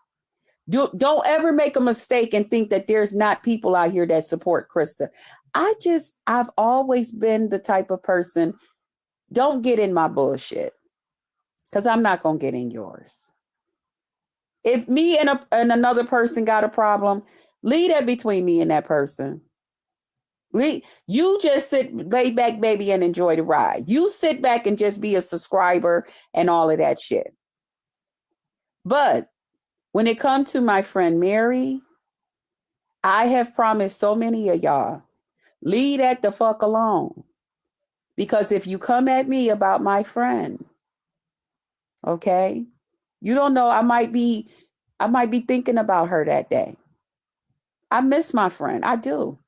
Don't ever make a mistake and think that there's not people out here that support Krista. I've always been the type of person, don't get in my bullshit, because I'm not going to get in yours. If me and another person got a problem, leave that between me and that person. You just lay back, baby, and enjoy the ride. You sit back and just be a subscriber and all of that shit. But when it comes to my friend Mary, I have promised so many of y'all, leave that the fuck alone. Because if you come at me about my friend, okay, you don't know, I might be thinking about her that day. I miss my friend. I do.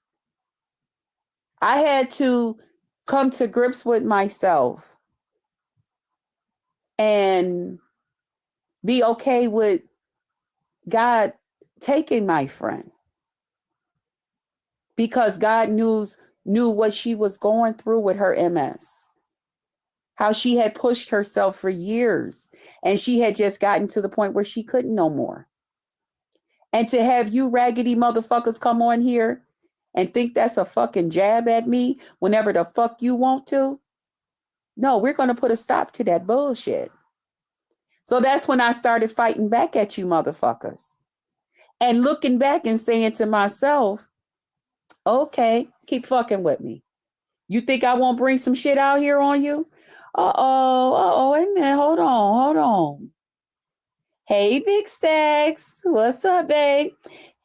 I had to come to grips with myself and be okay with God taking my friend, because God knew what she was going through with her MS, how she had pushed herself for years and she had just gotten to the point where she couldn't no more. And to have you raggedy motherfuckers come on here and think that's a fucking jab at me whenever the fuck you want to. No, we're going to put a stop to that bullshit. So that's when I started fighting back at you motherfuckers and looking back and saying to myself, okay, keep fucking with me. You think I won't bring some shit out here on you? Wait a minute, hold on. Hey, Big Stacks, what's up, babe?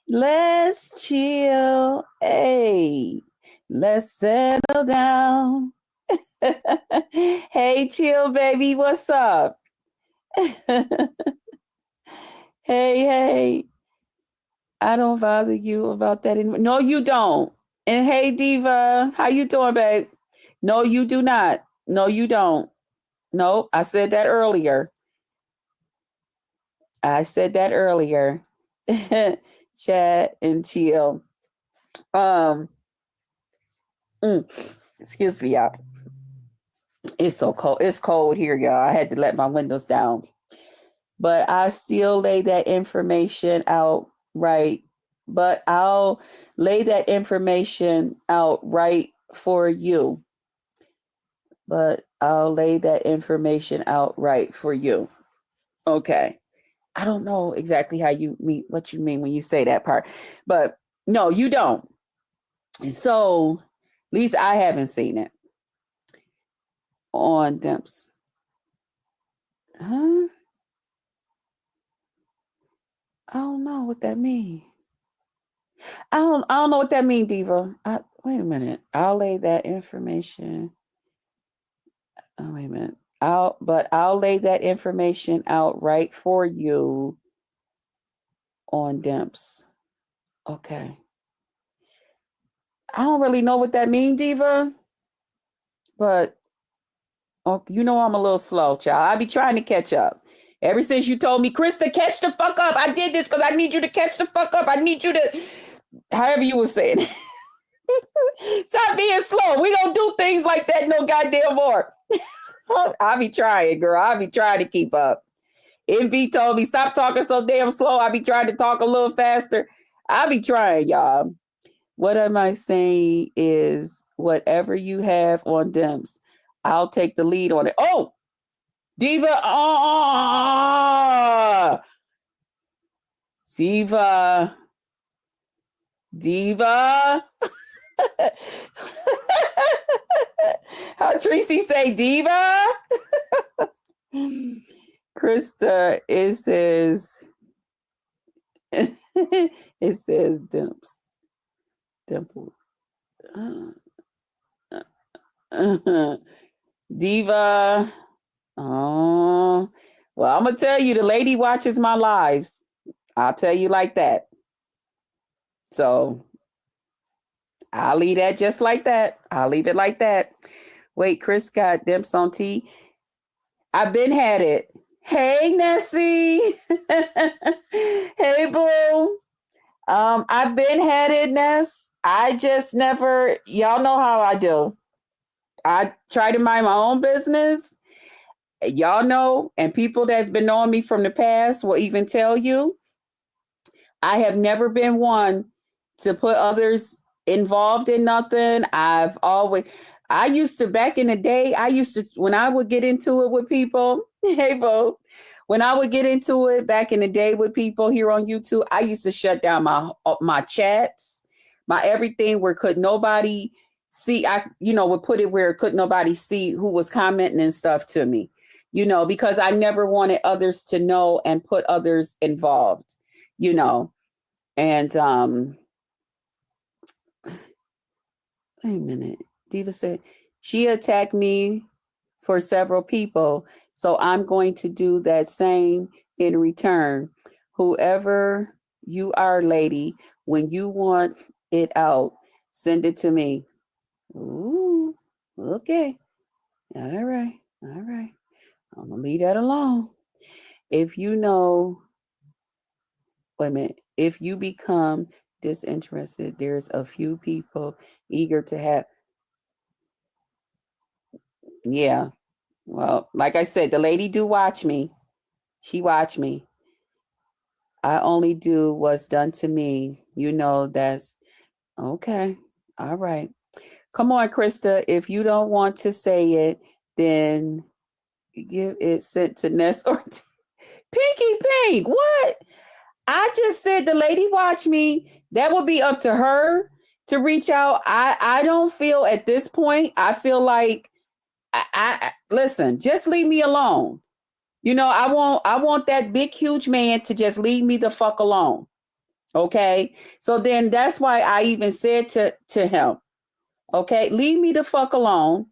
Let's chill. Hey, let's settle down. Hey, chill, baby, what's up? Hey. I don't bother you about that anymore. No, you don't. And hey, Diva, how you doing, babe? No, you do not. No, you don't. No, I said that earlier. Chat and chill. Excuse me, y'all. It's so cold. It's cold here, y'all. I had to let my windows down. But I still lay that information out right. But I'll lay that information out right for you. Okay. I don't know exactly what you mean when you say that part. But no, you don't. So, at least I haven't seen it on Dimps. Huh? I don't know what that means. I don't know what that means, Diva. Wait a minute. I'll lay that information. Oh, wait a minute. I'll lay that information out right for you on Dimps. Okay. I don't really know what that means, Diva. But you know I'm a little slow, child. I be trying to catch up. Ever since you told me, Krista, catch the fuck up. I did this because I need you to catch the fuck up. I need you to, however you were saying. Stop being slow. We don't do things like that no goddamn more. I be trying, girl. I be trying to keep up. MV told me, stop talking so damn slow. I be trying to talk a little faster. I be trying, y'all. What am I saying is whatever you have on Dimps, I'll take the lead on it. Oh, Diva. Diva. How Tracy say diva? Krista, it says dimple. Diva. Oh, well, I'm gonna tell you, the lady watches my lives. I'll tell you like that. So I'll leave that just like that. I'll leave it like that. Wait, Chris got dimps on tea. I've been had it. Hey, Nessie. Hey, boo. I've been had it, Ness. I just never, y'all know how I do. I try to mind my own business. Y'all know, and people that have been knowing me from the past will even tell you, I have never been one to put others involved in nothing. I used to, back in the day, when I would get into it with people, hey, Bo, when I would get into it back in the day with people here on YouTube, I used to shut down my chats, my everything where could nobody see. Would put it where could nobody see who was commenting and stuff to me, because I never wanted others to know and put others involved, and wait a minute. Diva said she attacked me for several people, so I'm going to do that same in return. Whoever you are, lady, when you want it out, send it to me. Ooh, okay. All right. All right. I'm going to leave that alone. If you know, wait a minute, if you become disinterested, there's a few people eager to have. Yeah. Well, like I said, the lady do watch me. She watch me. I only do what's done to me. That's okay. All right. Come on, Krista. If you don't want to say it, then give it sent to Ness or Pinky Pink. What? I just said the lady watch me. That would be up to her to reach out. I don't feel at this point. I feel like I listen. Just leave me alone. I want that big huge man to just leave me the fuck alone. Okay? So then that's why I even said to him, okay, leave me the fuck alone.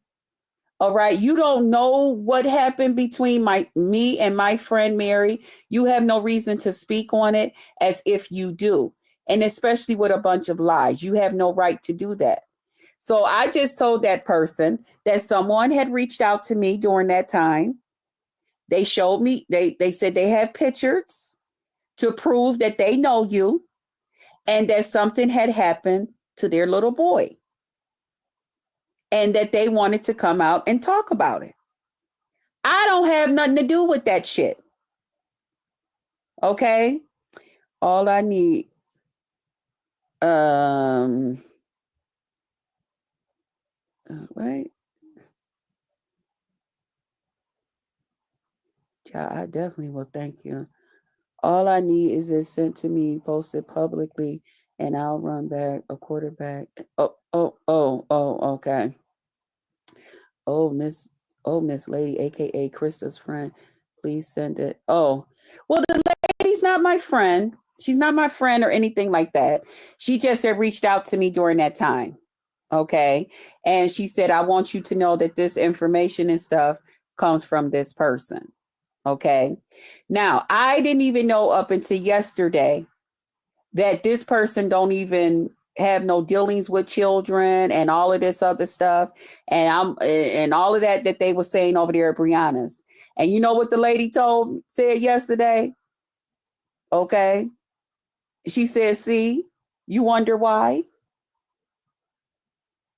All right. You don't know what happened between me and my friend Mary. You have no reason to speak on it as if you do. And especially with a bunch of lies. You have no right to do that. So I just told that person that someone had reached out to me during that time. They showed me, they said they have pictures to prove that they know you and that something had happened to their little boy and that they wanted to come out and talk about it. I don't have nothing to do with that shit. Okay? All I need, right? Yeah, I definitely will thank you. All I need is it sent to me, posted publicly, and I'll run back a quarterback. Okay. Oh, Miss Lady, aka Krista's friend, please send it. Oh, well, the lady's not my friend. She's not my friend or anything like that. She just had reached out to me during that time. Okay. And she said, I want you to know that this information and stuff comes from this person. Okay. Now, I didn't even know up until yesterday that this person don't even have no dealings with children and all of this other stuff. And all of that they were saying over there at Brianna's. And you know what the lady said yesterday? Okay. She said, see, you wonder why?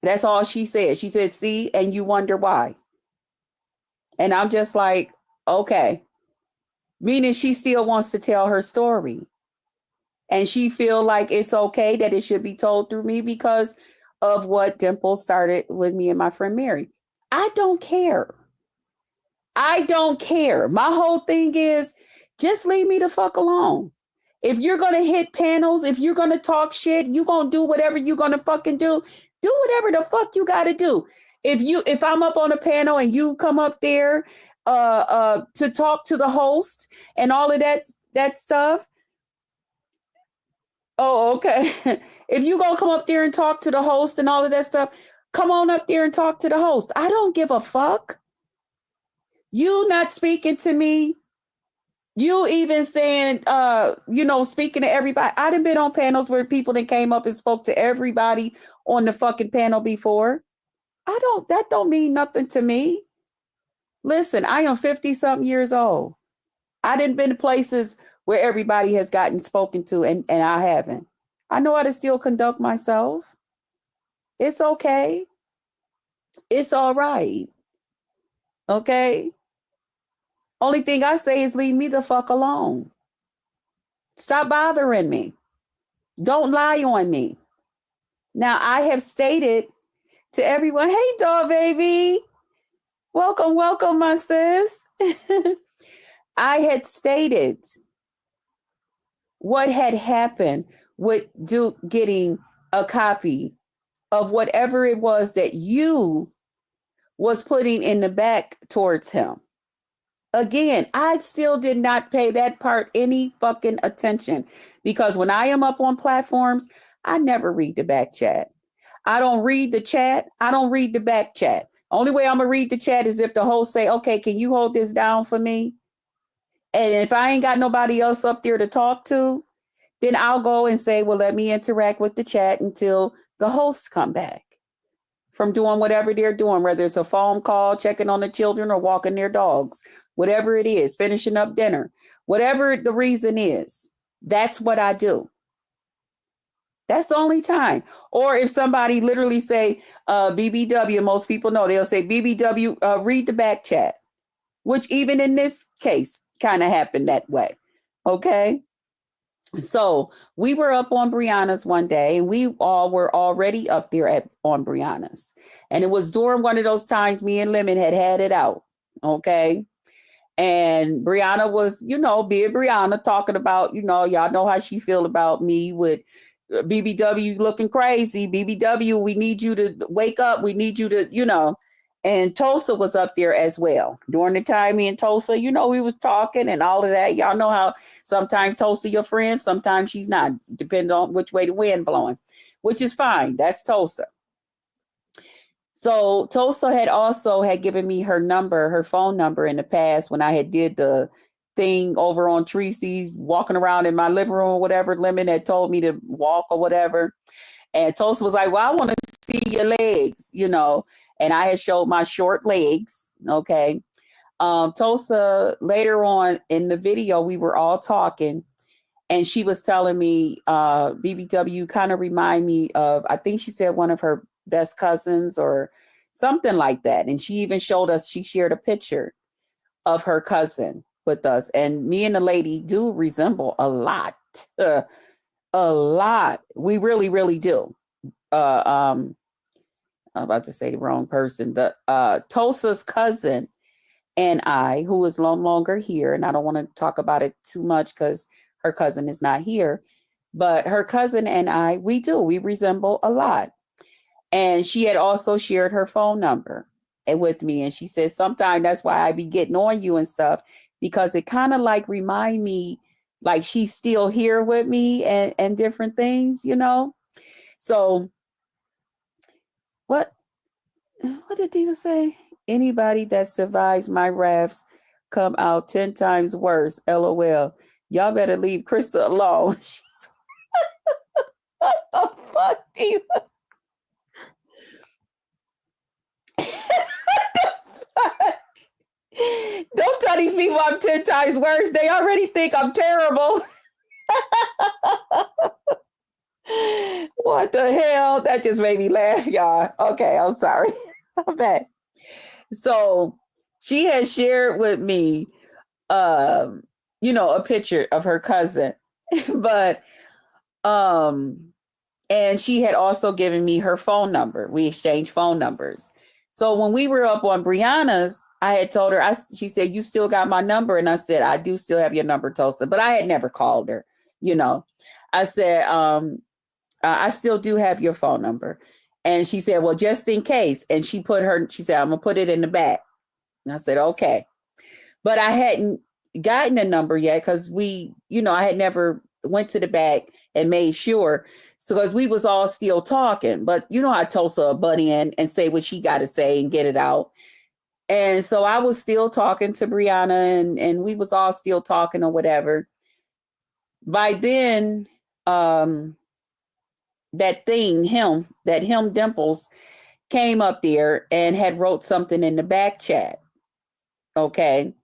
That's all she said. She said, see, and you wonder why. And I'm just like, okay. Meaning she still wants to tell her story. And she feel like it's okay that it should be told through me because of what Dimple started with me and my friend Mary. I don't care. I don't care. My whole thing is just leave me the fuck alone. If you're going to hit panels, if you're going to talk shit, you're going to do whatever you're going to fucking do, Do whatever the fuck you got to do. If I'm up on a panel and you come up there to talk to the host and all of that stuff. Oh, okay. If you gonna come up there and talk to the host and all of that stuff, come on up there and talk to the host. I don't give a fuck. You not speaking to me. You even saying, speaking to everybody. I done been on panels where people that came up and spoke to everybody on the fucking panel before. That don't mean nothing to me. Listen, I am 50 something years old. I didn't been to places where everybody has gotten spoken to and I haven't. I know how to still conduct myself. It's okay. It's all right. Okay. Only thing I say is leave me the fuck alone. Stop bothering me. Don't lie on me. Now, I have stated to everyone, hey, doll baby. Welcome, welcome, my sis. I had stated what had happened with Duke getting a copy of whatever it was that you was putting in the back towards him. Again, I still did not pay that part any fucking attention because when I am up on platforms, I never read the back chat. I don't read the chat. I don't read the back chat. Only way I'm going to read the chat is if the host say, okay, can you hold this down for me? And if I ain't got nobody else up there to talk to, then I'll go and say, well, let me interact with the chat until the hosts come back from doing whatever they're doing, whether it's a phone call, checking on the children or walking their dogs, whatever it is, finishing up dinner, whatever the reason is, that's what I do. That's the only time. Or if somebody literally say BBW, most people know, they'll say BBW, read the back chat, which even in this case kind of happened that way. Okay. So we were up on Brianna's one day and we all were already up there on Brianna's. And it was during one of those times me and Lemon had it out. Okay. And Brianna was, being Brianna, talking about, y'all know how she feel about me with BBW looking crazy. BBW, we need you to wake up. We need you to, and Tulsa was up there as well. During the time me and Tulsa, we was talking and all of that. Y'all know how sometimes Tulsa your friend, sometimes she's not, depending on which way the wind blowing, which is fine. That's Tulsa. So Tulsa had given me her phone number in the past when I had did the thing over on Tracy's walking around in my living room or whatever. Lemon had told me to walk or whatever. And Tulsa was like, well, I want to see your legs, and I had showed my short legs. Okay. Tulsa, later on in the video, we were all talking and she was telling me, BBW kind of remind me of, I think she said one of her best cousins or something like that. And she even she shared a picture of her cousin with us. And me and the lady do resemble a lot. A lot. We really, really do. I'm about to say the wrong person. The Tulsa's cousin and I, who is no longer here, and I don't want to talk about it too much because her cousin is not here, but her cousin and I, we resemble a lot. And she had also shared her phone number with me. And she said, sometimes that's why I be getting on you and stuff, because it kind of like remind me like she's still here with me and different things, So what did Diva say? Anybody that survives my rafts come out 10 times worse. LOL. Y'all better leave Krista alone. What the fuck, Diva? Don't tell these people I'm 10 times worse. They already think I'm terrible. What the hell? That just made me laugh, y'all. Okay, I'm sorry. I'm bad. So she has shared with me, a picture of her cousin, but, and she had also given me her phone number. We exchanged phone numbers. So when we were up on Brianna's, I had told her, she said, you still got my number? And I said, I do still have your number, Tulsa, but I had never called her, I said, I still do have your phone number. And she said, well, just in case. And she said, I'm going to put it in the back. And I said, okay. But I hadn't gotten a number yet because I had never went to the back and made sure. So because we was all still talking. But you know how Tulsa butt in and say what she got to say and get it out. And so I was still talking to Brianna and we was all still talking or whatever. By then, that Dimples came up there and had wrote something in the back chat. Okay.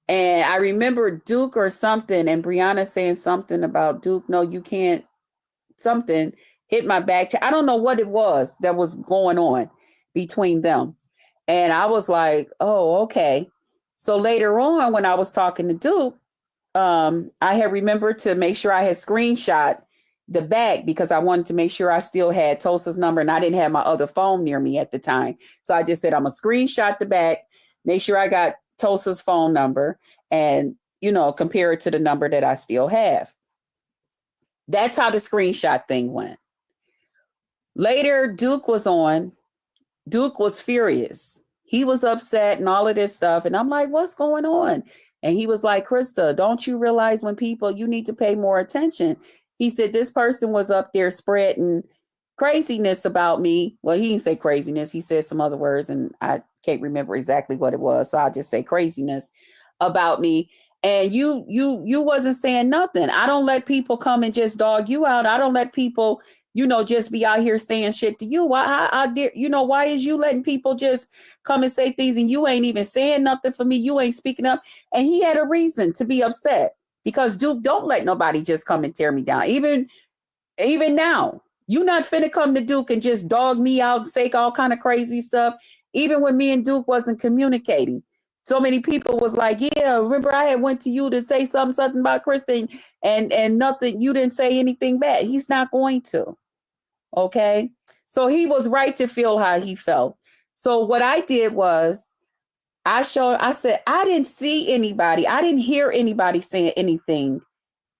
And I remember Duke or something and Brianna saying something about Duke. No, you can't. Something hit my back chat. I don't know what it was that was going on between them. And I was like, oh, okay. So later on, when I was talking to Duke, I had remembered to make sure I had screenshot the back because I wanted to make sure I still had Tulsa's number and I didn't have my other phone near me at the time. So I just said, I'm going to screenshot the back, make sure I got Tulsa's phone number and, compare it to the number that I still have. That's how the screenshot thing went. Later, Duke was on. Duke was furious. He was upset and all of this stuff. And I'm like, what's going on? And he was like, Krista, don't you realize you need to pay more attention? He said, this person was up there spreading craziness about me. Well, he didn't say craziness. He said some other words and I can't remember exactly what it was. So I'll just say craziness about me. And you wasn't saying nothing. I don't let people come and just dog you out. I don't let people, just be out here saying shit to you. Why is you letting people just come and say things and you ain't even saying nothing for me? You ain't speaking up. And he had a reason to be upset because Duke don't let nobody just come and tear me down. Even now, you not finna come to Duke and just dog me out and say all kind of crazy stuff. Even when me and Duke wasn't communicating. So many people was like, yeah, remember I had went to you to say something about Kristen and nothing. You didn't say anything bad. He's not going to. Okay. So he was right to feel how he felt. So what I did was I said, I didn't see anybody. I didn't hear anybody saying anything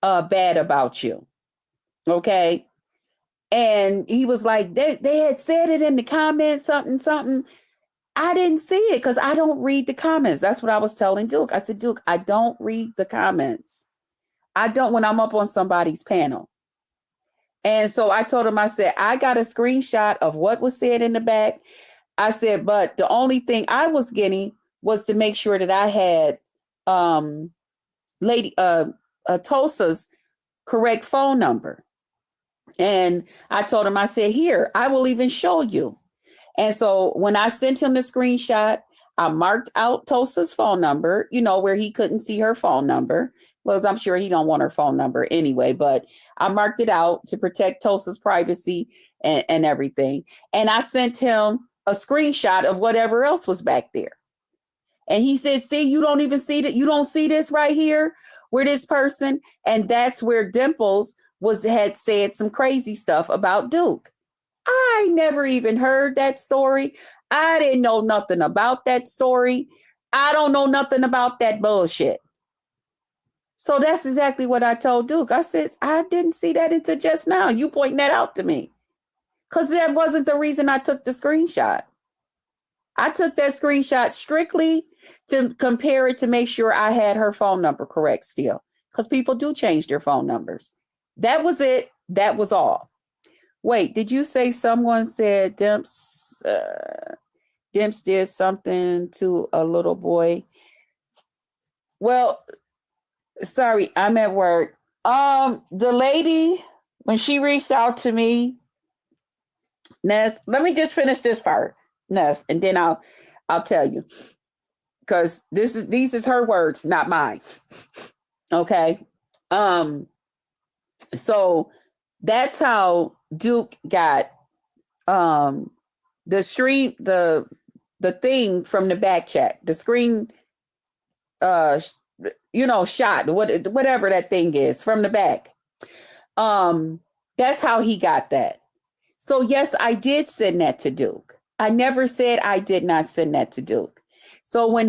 bad about you. Okay. And he was like, they had said it in the comments, something. I didn't see it because I don't read the comments. That's what I was telling Duke. I said, Duke, I don't read the comments. I don't when I'm up on somebody's panel. And so I told him, I said, I got a screenshot of what was said in the back. I said, but the only thing I was getting was to make sure that I had Tulsa's correct phone number. And I told him, I said, here, I will even show you. And so when I sent him the screenshot, I marked out Tulsa's phone number, where he couldn't see her phone number. Well, I'm sure he don't want her phone number anyway, but I marked it out to protect Tulsa's privacy and everything. And I sent him a screenshot of whatever else was back there. And he said, see, you don't even see that. You don't see this right here where this person. And that's where Dimples had said some crazy stuff about Duke. I never even heard that story. I didn't know nothing about that story. I don't know nothing about that bullshit. So that's exactly what I told Duke. I said, I didn't see that until just now. You pointing that out to me. Because that wasn't the reason I took the screenshot. I took that screenshot strictly to compare it to make sure I had her phone number correct still. Because people do change their phone numbers. That was it. That was all. Wait, did you say someone said Dimps did something to a little boy? Well, sorry, I'm at work. The lady, when she reached out to me, Ness, let me just finish this part, Ness, and then I'll tell you. Because these is her words, not mine. Okay. So that's how Duke got the stream, the thing from the back chat, the screen, shot, whatever that thing is from the back. That's how he got that. So yes, I did send that to Duke. I never said I did not send that to Duke. So when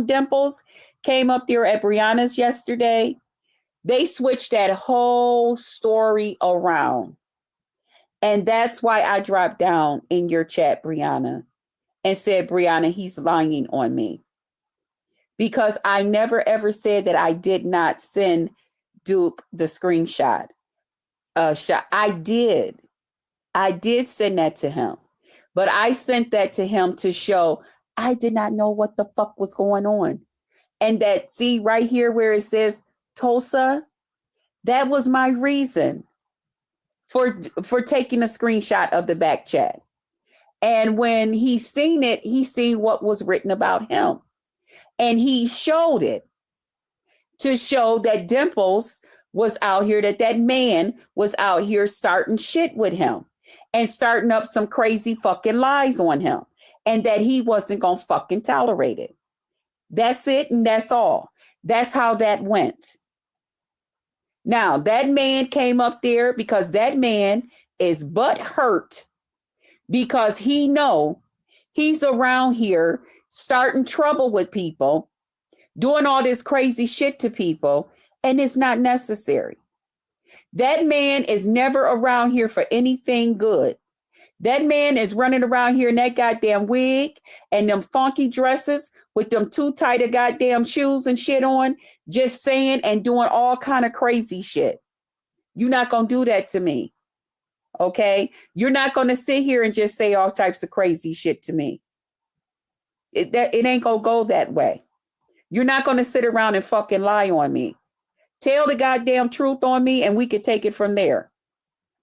Dimples came up there at Brianna's yesterday, they switched that whole story around. And that's why I dropped down in your chat, Brianna, and said, Brianna, he's lying on me. Because I never ever said that I did not send Duke the screenshot. I did. I did send that to him. But I sent that to him to show I did not know what the fuck was going on. And that, see right here where it says Tulsa, that was my reason for taking a screenshot of the back chat. And when he seen it, he seen what was written about him. And he showed it to show that Dimples was out here, that man was out here starting shit with him and starting up some crazy fucking lies on him, and that he wasn't going to fucking tolerate it. That's it, and that's all. That's how that went. Now, that man came up there because that man is butt hurt because he know he's around here starting trouble with people, doing all this crazy shit to people, and it's not necessary. That man is never around here for anything good. That man is running around here in that goddamn wig and them funky dresses with them too tight of goddamn shoes and shit on, just saying and doing all kind of crazy shit. You're not going to do that to me. Okay? You're not going to sit here and just say all types of crazy shit to me. It ain't going to go that way. You're not going to sit around and fucking lie on me. Tell the goddamn truth on me and we could take it from there.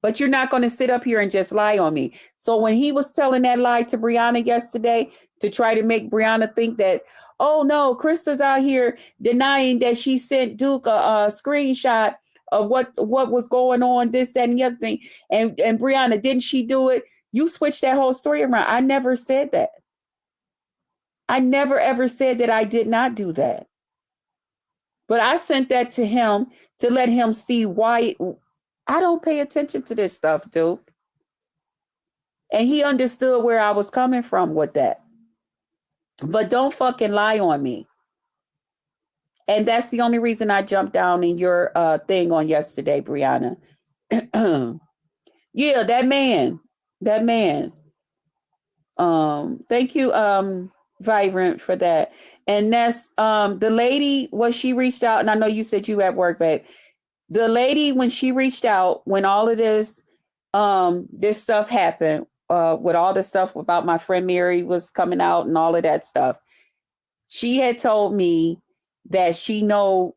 But you're not going to sit up here and just lie on me. So when he was telling that lie to Brianna yesterday to try to make Brianna think that, oh no, Krista's out here denying that she sent Duke a screenshot of what was going on, this, that, and the other thing. And Brianna, didn't she do it? You switched that whole story around. I never said that. I never ever said that I did not do that. But I sent that to him to let him see why I don't pay attention to this stuff, Duke. And he understood where I was coming from with that. But don't fucking lie on me. And that's the only reason I jumped down in your thing on yesterday, Brianna. Yeah, that man. Thank you, Vibrant, for that. And that's the lady, she reached out, and I know you said you at work, babe. The lady, when she reached out, when all of this stuff happened, with all the stuff about my friend Mary was coming out and all of that stuff, she had told me that she know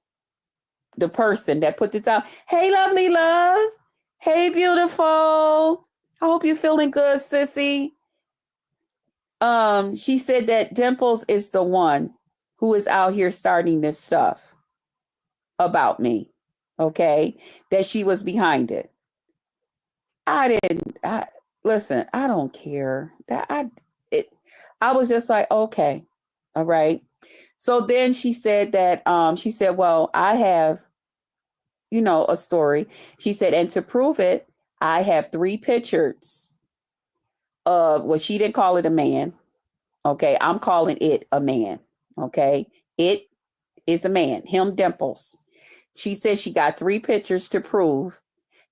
the person that put this out. Hey, lovely love. Hey, beautiful. I hope you're feeling good, sissy. She said that Dimples is the one who is out here starting this stuff about me. Okay, that she was behind it. Listen, I don't care. I was just like, okay, all right. So then she said that, well, I have, a story. She said, and to prove it, I have 3 pictures of, well, she didn't call it a man. Okay, I'm calling it a man. Okay, it is a man, him, Dimples. She said she got 3 pictures to prove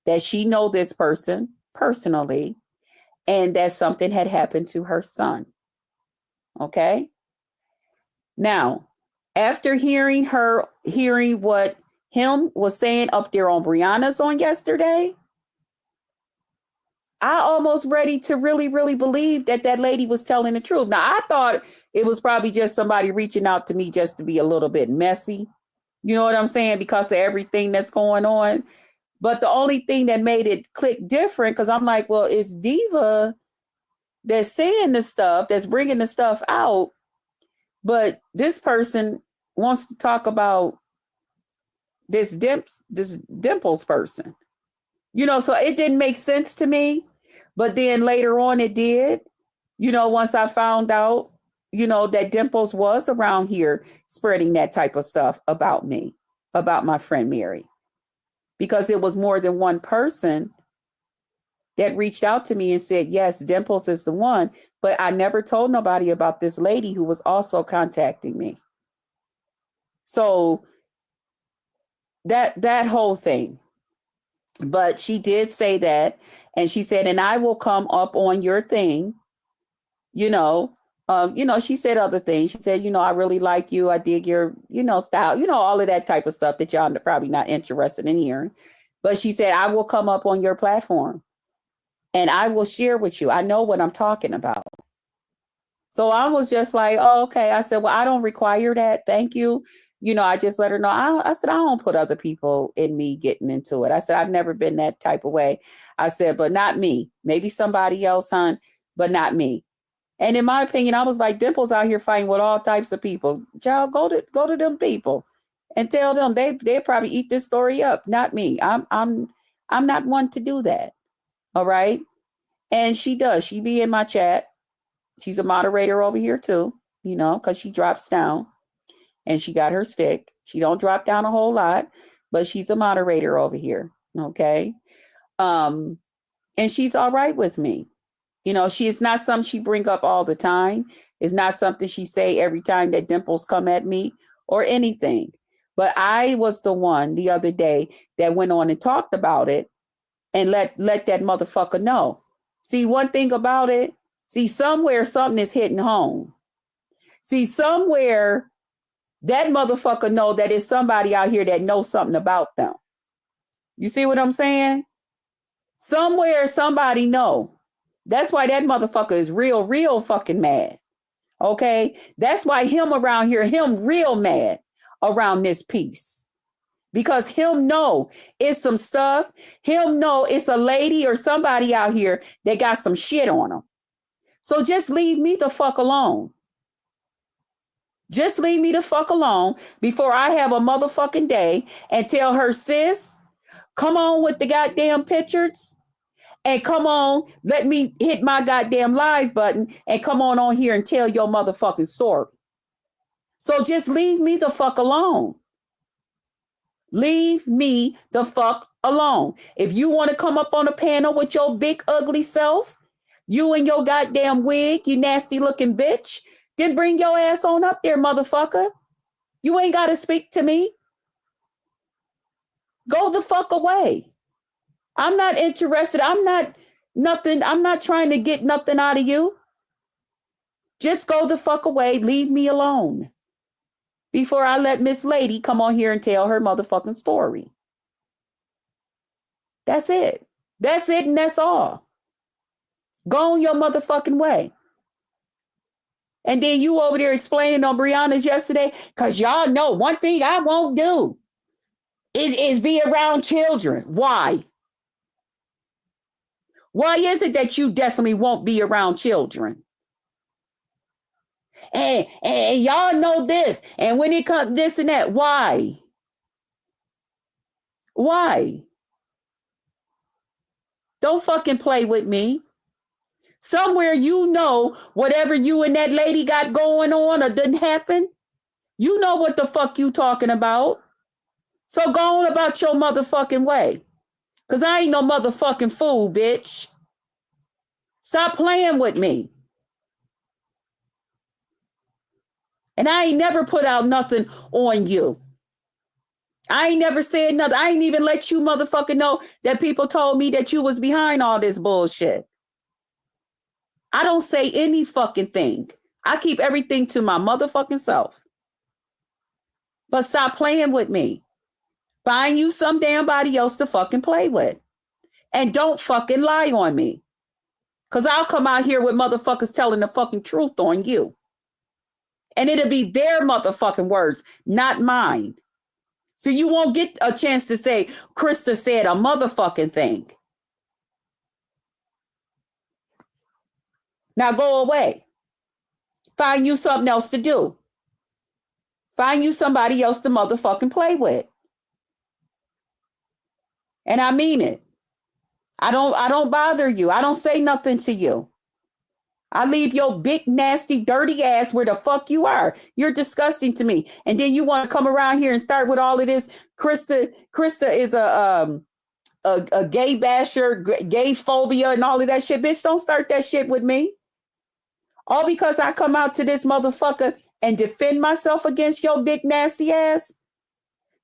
that she know this person personally and that something had happened to her son. Okay. Now, after hearing what him was saying up there on Brianna's on yesterday, I almost ready to really, really believe that lady was telling the truth. Now, I thought it was probably just somebody reaching out to me just to be a little bit messy. You know what I'm saying? Because of everything that's going on. But the only thing that made it click different, because I'm like, well, it's Diva that's saying the stuff, that's bringing the stuff out. But this person wants to talk about this Dimples person. So it didn't make sense to me. But then later on it did. Once I found out, that Dimples was around here spreading that type of stuff about me, about my friend Mary. Because it was more than one person that reached out to me and said, yes, Dimples is the one. But I never told nobody about this lady who was also contacting me. So that whole thing. But she did say that. And she said, and I will come up on your thing, you know. She said other things. She said, I really like you. I dig your, style, all of that type of stuff that y'all are probably not interested in hearing. But she said, I will come up on your platform and I will share with you. I know what I'm talking about. So I was just like, oh, okay. I said, well, I don't require that. Thank you. I just let her know. I said, I don't put other people in me getting into it. I said, I've never been that type of way. I said, but not me. Maybe somebody else, hon, but not me. And in my opinion, I was like, Dimple's out here fighting with all types of people. Child, go to them people and tell them they probably eat this story up. Not me. I'm not one to do that. All right. And she does. She be in my chat. She's a moderator over here too, because she drops down and she got her stick. She don't drop down a whole lot, but she's a moderator over here. Okay. And she's all right with me. It's not something she bring up all the time. It's not something she say every time that Dimples come at me or anything. But I was the one the other day that went on and talked about it and let that motherfucker know. See, one thing about it, somewhere something is hitting home. See, somewhere that motherfucker know that it's somebody out here that knows something about them. You see what I'm saying? Somewhere somebody know. That's why that motherfucker is real fucking mad. Okay? That's why him around here, him real mad around this piece. Because him know it's some stuff. Him know it's a lady or somebody out here that got some shit on them. So just leave me the fuck alone. Just leave me the fuck alone before I have a motherfucking day and tell her, sis, come on with the goddamn pictures and come on, let me hit my goddamn live button and come on here and tell your motherfucking story. So just leave me the fuck alone. Leave me the fuck alone. If you want to come up on a panel with your big ugly self, you and your goddamn wig, you nasty looking bitch, then bring your ass on up there, motherfucker. You ain't got to speak to me. Go the fuck away. I'm not interested. I'm not trying to get nothing out of you. Just go the fuck away. Leave me alone. Before I let Miss Lady come on here and tell her motherfucking story. That's it. That's it and that's all. Go on your motherfucking way. And then you over there explaining on Brianna's yesterday, because y'all know one thing I won't do is be around children. Why? Why is it that you definitely won't be around children? And y'all know this. And when it comes this and that, why? Why? Don't fucking play with me. Somewhere you know whatever you and that lady got going on or didn't happen. You know what the fuck you talking about. So go on about your motherfucking way. Because I ain't no motherfucking fool, bitch. Stop playing with me. And I ain't never put out nothing on you. I ain't never said nothing. I ain't even let you motherfucking know that people told me that you was behind all this bullshit. I don't say any fucking thing. I keep everything to my motherfucking self. But stop playing with me. Find you some damn body else to fucking play with. And don't fucking lie on me. Because I'll come out here with motherfuckers telling the fucking truth on you. And it'll be their motherfucking words, not mine. So you won't get a chance to say, Krista said a motherfucking thing. Now go away. Find you something else to do. Find you somebody else to motherfucking play with. And I mean it. I don't bother you. I don't say nothing to you. I leave your big, nasty, dirty ass where the fuck you are. You're disgusting to me. And then you want to come around here and start with all of this. Krista is a gay basher, gay phobia and all of that shit. Bitch, don't start that shit with me. All because I come out to this motherfucker and defend myself against your big, nasty ass.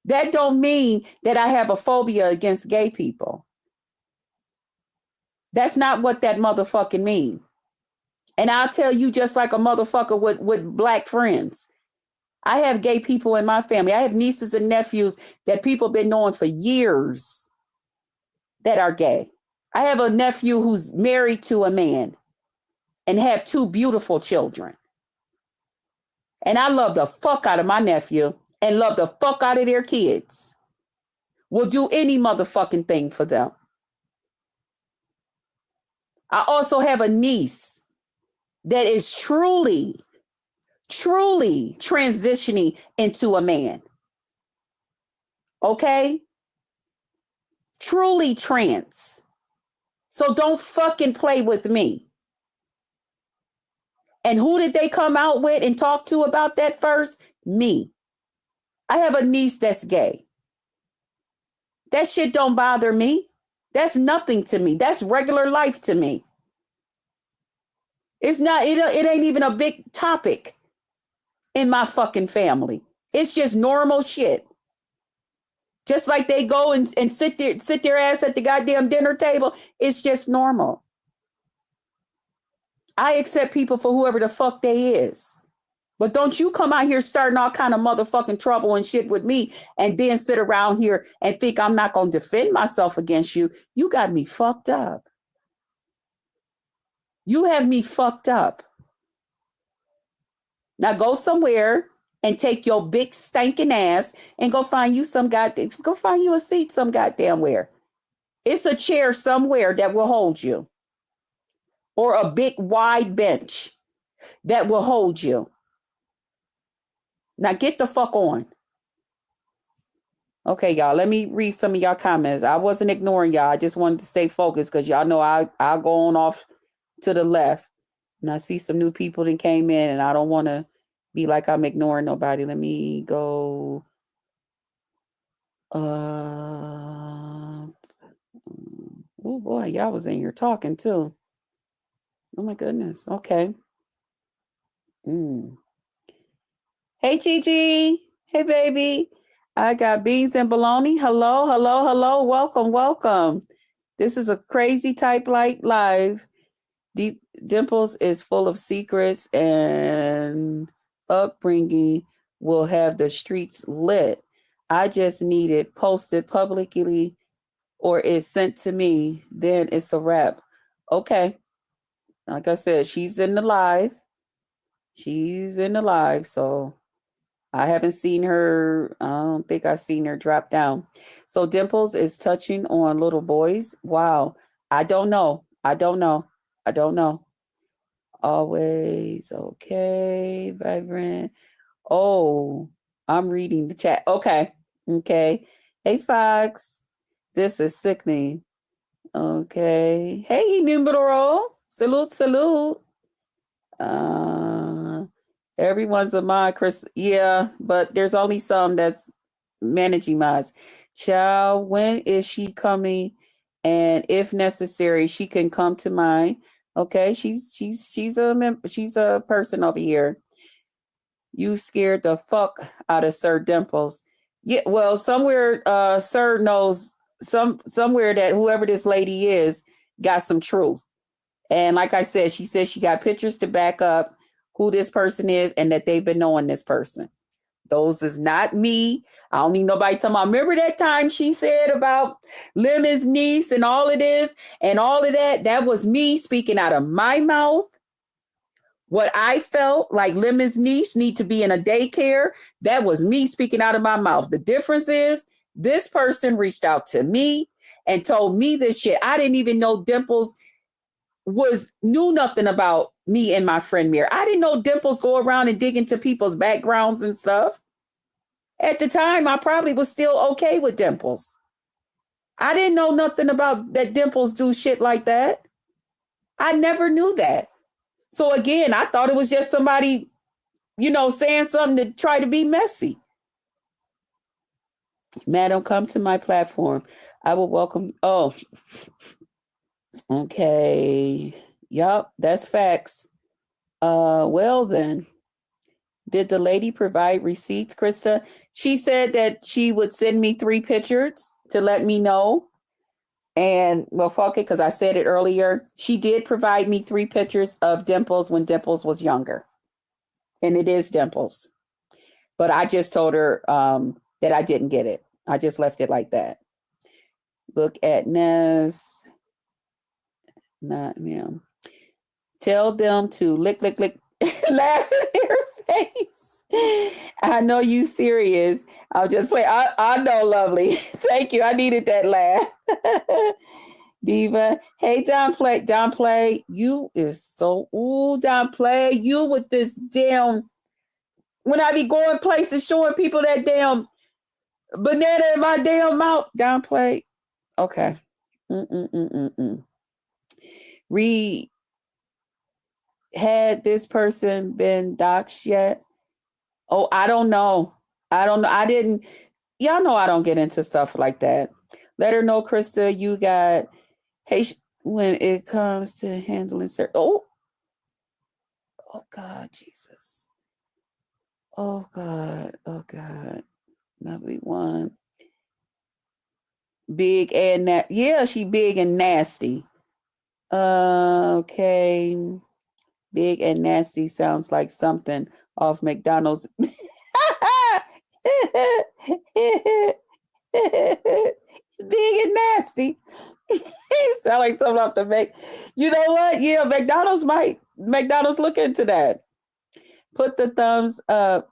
That don't mean that I have a phobia against gay people. That's not what that motherfucking mean. And I'll tell you just like a motherfucker with black friends. I have gay people in my family. I have nieces and nephews that people been knowing for years that are gay. I have a nephew who's married to a man and have 2 beautiful children. And I love the fuck out of my nephew and love the fuck out of their kids. Will do any motherfucking thing for them. I also have a niece that is truly transitioning into a man. Okay? Truly trans. So don't fucking play with me. And who did they come out with and talk to about that first? Me. I have a niece that's gay. That shit don't bother me. That's nothing to me. That's regular life to me. It's not, it ain't even a big topic in my fucking family. It's just normal shit. Just like they go and sit their ass at the goddamn dinner table. It's just normal. I accept people for whoever the fuck they is. But don't you come out here starting all kind of motherfucking trouble and shit with me and then sit around here and think I'm not going to defend myself against you. You got me fucked up. You have me fucked up. Now go somewhere and take your big stinking ass and go find you a seat some goddamn where. It's a chair somewhere that will hold you. Or a big wide bench that will hold you. Now get the fuck on. Okay, y'all, let me read some of y'all comments. I wasn't ignoring y'all. I just wanted to stay focused because y'all know I'll go on off to the left. And I see some new people that came in and I don't want to be like I'm ignoring nobody. Let me go. Oh boy, y'all was in here talking too. Oh my goodness. Okay. Hey, Gigi. Hey, baby. I got beans and bologna. Hello. Welcome. This is a crazy type like live. Dimples is full of secrets and upbringing will have the streets lit. I just need it posted publicly or it's sent to me. Then it's a wrap. Okay. Like I said, she's in the live. So I haven't seen her. I don't think I've seen her drop down. So Dimples is touching on little boys. Wow. I don't know. Always okay. Vibrant. Oh, I'm reading the chat. Okay. Hey, Fox. This is sickening. Okay. Hey, numero. Salute. Everyone's a mod, Chris. Yeah, but there's only some that's managing mods. Child, when is she coming? And if necessary, she can come to mine. Okay, she's a person over here. You scared the fuck out of Sir Dimples. Yeah, well, somewhere Sir knows somewhere that whoever this lady is got some truth. And like I said, she said she got pictures to back up who this person is and that they've been knowing this person. Those is not me. I don't need nobody talking about. Remember that time she said about Lemon's niece and all of this and all of that? That was me speaking out of my mouth. What I felt like Lemon's niece need to be in a daycare, that was me speaking out of my mouth. The difference is this person reached out to me and told me this shit. I didn't even know Dimples knew nothing about me and my friend Mir. I didn't know Dimples go around and dig into people's backgrounds and stuff. At the time, I probably was still okay with Dimples. I didn't know nothing about that Dimples do shit like that. I never knew that. So again, I thought it was just somebody, saying something to try to be messy. Madam, come to my platform. I will welcome. Oh, okay. Yup, that's facts. Well then, did the lady provide receipts, Krista? She said that she would send me 3 pictures to let me know. And well, fuck it, because I said it earlier. She did provide me 3 pictures of Dimples when Dimples was younger. And it is Dimples. But I just told her that I didn't get it. I just left it like that. Look at Ness. Not ma'am. Tell them to lick, lick, lick, laugh in your face. I know you serious. I'll just play. I know, lovely. Thank you. I needed that laugh. Diva. Hey, Downplay. You is so, ooh, Downplay. You with this damn, when I be going places showing people that damn banana in my damn mouth. Downplay. Okay. Read. Had this person been doxxed yet? Oh, I don't know. I didn't. Y'all know I don't get into stuff like that. Let her know, Krista, you got. Hey, when it comes to handling certain. Oh God, Jesus. Oh God. Lovely one. Big and yeah, she big and nasty. Okay. Big and nasty sounds like something off McDonald's. Big and nasty. Sound like something off the make. You know what? Yeah, McDonald's look into that. Put the thumbs up.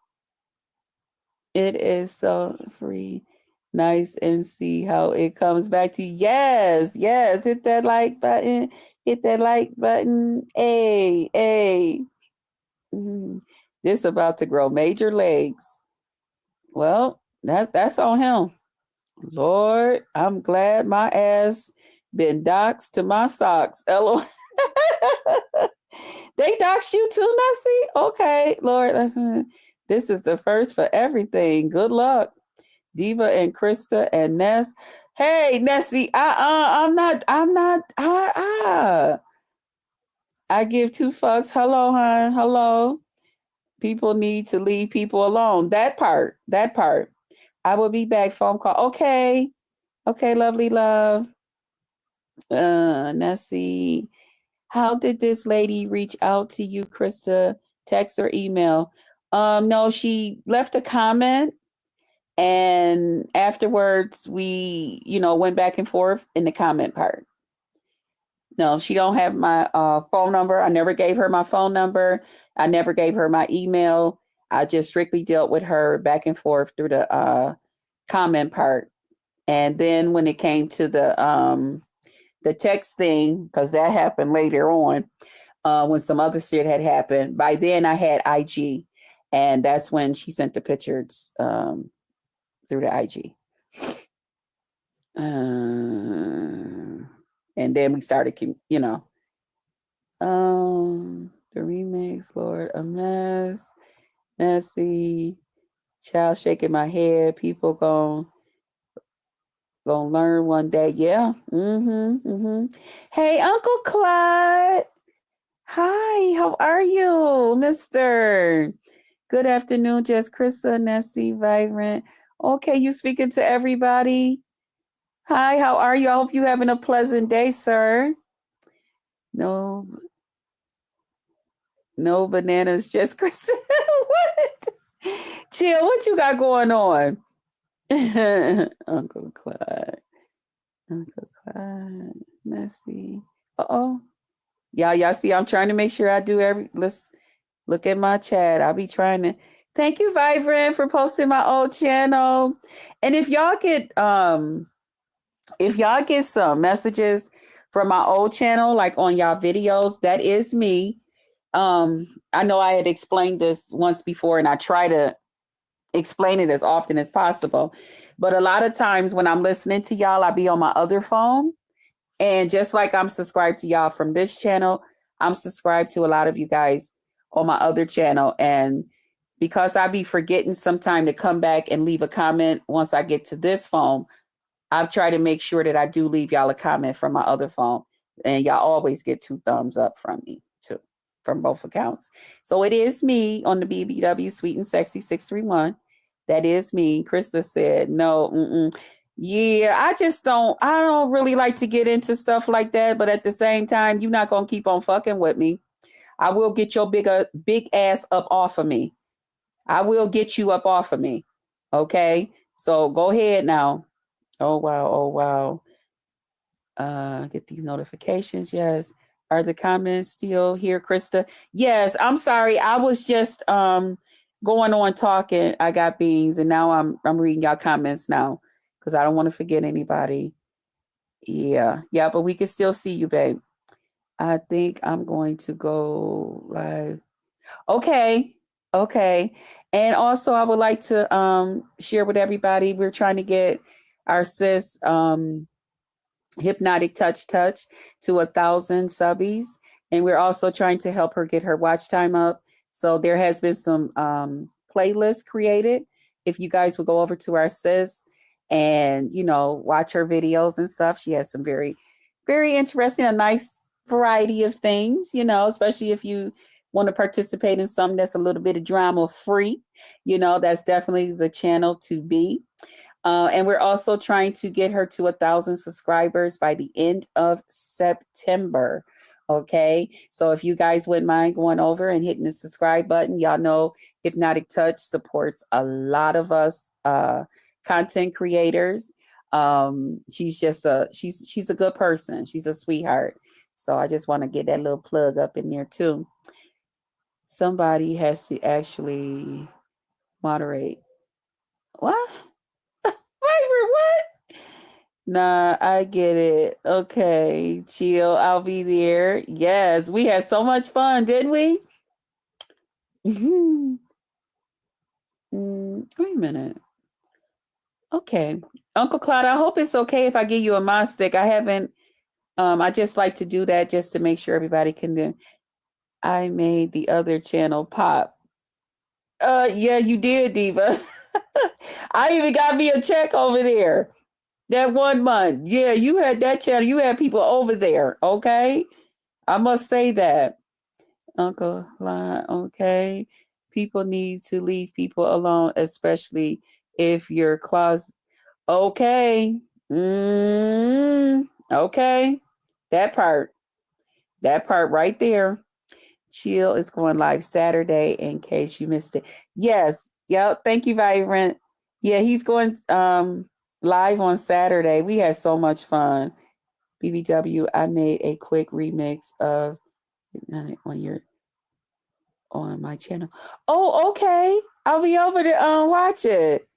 It is so free. Nice, and see how it comes back to you. Yes. Hit that like button. Hey. This about to grow major legs. Well, that's on him. Lord, I'm glad my ass been doxed to my socks. LOL. They dox you too, Nessie? Okay, Lord. This is the first for everything. Good luck. Diva and Krista and Ness. Hey, Nessie, I'm not, I give 2 fucks. Hello, hon. Hello. People need to leave people alone. That part. I will be back. Phone call. Okay, lovely love. Nessie. How did this lady reach out to you, Krista? Text or email? No, she left a comment, and afterwards we, went back and forth in the comment part. No, she don't have my phone number. I never gave her my phone number. I never gave her my email. I just strictly dealt with her back and forth through the comment part. And then when it came to the text thing, because that happened later on, when some other shit had happened. By then I had IG, and that's when she sent the pictures through the IG. And then we started, the remix, Lord, a mess, messy, child shaking my head. People gonna learn one day. Yeah. Hey, Uncle Clyde. Hi, how are you, Mister? Good afternoon, Jess, Krista, Nessie, Vibrant. Okay, you speaking to everybody? Hi, how are you? I hope you having a pleasant day, sir. No bananas, just Krista. What? Chill, what you got going on? Uncle Clyde, Nessie. Uh-oh. Y'all see, I'm trying to make sure I do let's look at my chat. I'll be trying to. Thank you, Vibrant, for posting my old channel. And if y'all get some messages from my old channel, like on y'all videos, that is me. I know I had explained this once before, and I try to explain it as often as possible. But a lot of times when I'm listening to y'all, I be on my other phone. And just like I'm subscribed to y'all from this channel, I'm subscribed to a lot of you guys on my other channel. And because I be forgetting sometime to come back and leave a comment once I get to this phone, I've tried to make sure that I do leave y'all a comment from my other phone. And y'all always get 2 thumbs up from me too, from both accounts. So it is me on the BBW Sweet and Sexy 631. That is me. Krista said, no, yeah, I don't really like to get into stuff like that. But at the same time, you're not going to keep on fucking with me. I will get your big ass up off of me. I will get you up off of me. Okay. So go ahead now. Oh, wow. Oh, wow. Get these notifications. Yes. Are the comments still here, Krista? Yes. I'm sorry. I was just going on talking. I got beans, and now I'm reading y'all comments now because I don't want to forget anybody. Yeah. Yeah, but we can still see you, babe. I think I'm going to go live. Okay. Okay. And also I would like to share with everybody. We're trying to get our sis Hypnotic Touch to 1,000 subbies. And we're also trying to help her get her watch time up. So there has been some playlists created. If you guys would go over to our sis and, watch her videos and stuff, she has some very, very interesting, a nice variety of things, especially if you want to participate in something that's a little bit of drama free, that's definitely the channel to be. And we're also trying to get her to 1,000 subscribers by the end of September. Okay. So if you guys wouldn't mind going over and hitting the subscribe button, y'all know Hypnotic Touch supports a lot of us content creators. She's a good person. She's a sweetheart. So I just want to get that little plug up in there too. Somebody has to actually moderate. What? What? Nah, I get it. Okay, chill. I'll be there. Yes, we had so much fun, didn't we? Wait a minute. Okay, Uncle Cloud. I hope it's okay if I give you a mod stick. I haven't. I just like to do that just to make sure everybody can do. I made the other channel pop. Yeah, you did, Diva. I even got me a check over there. That 1 month. Yeah, you had that channel. You had people over there. Okay. I must say that. Uncle Line. Okay. People need to leave people alone, especially if you're closet. Okay. Okay. That part. That part right there. Chill is going live Saturday in case you missed it. Yes. Yep. Thank you, Vibrant. Yeah, he's going live on Saturday. We had so much fun. BBW, I made a quick remix of on my channel. Oh, okay. I'll be over to watch it.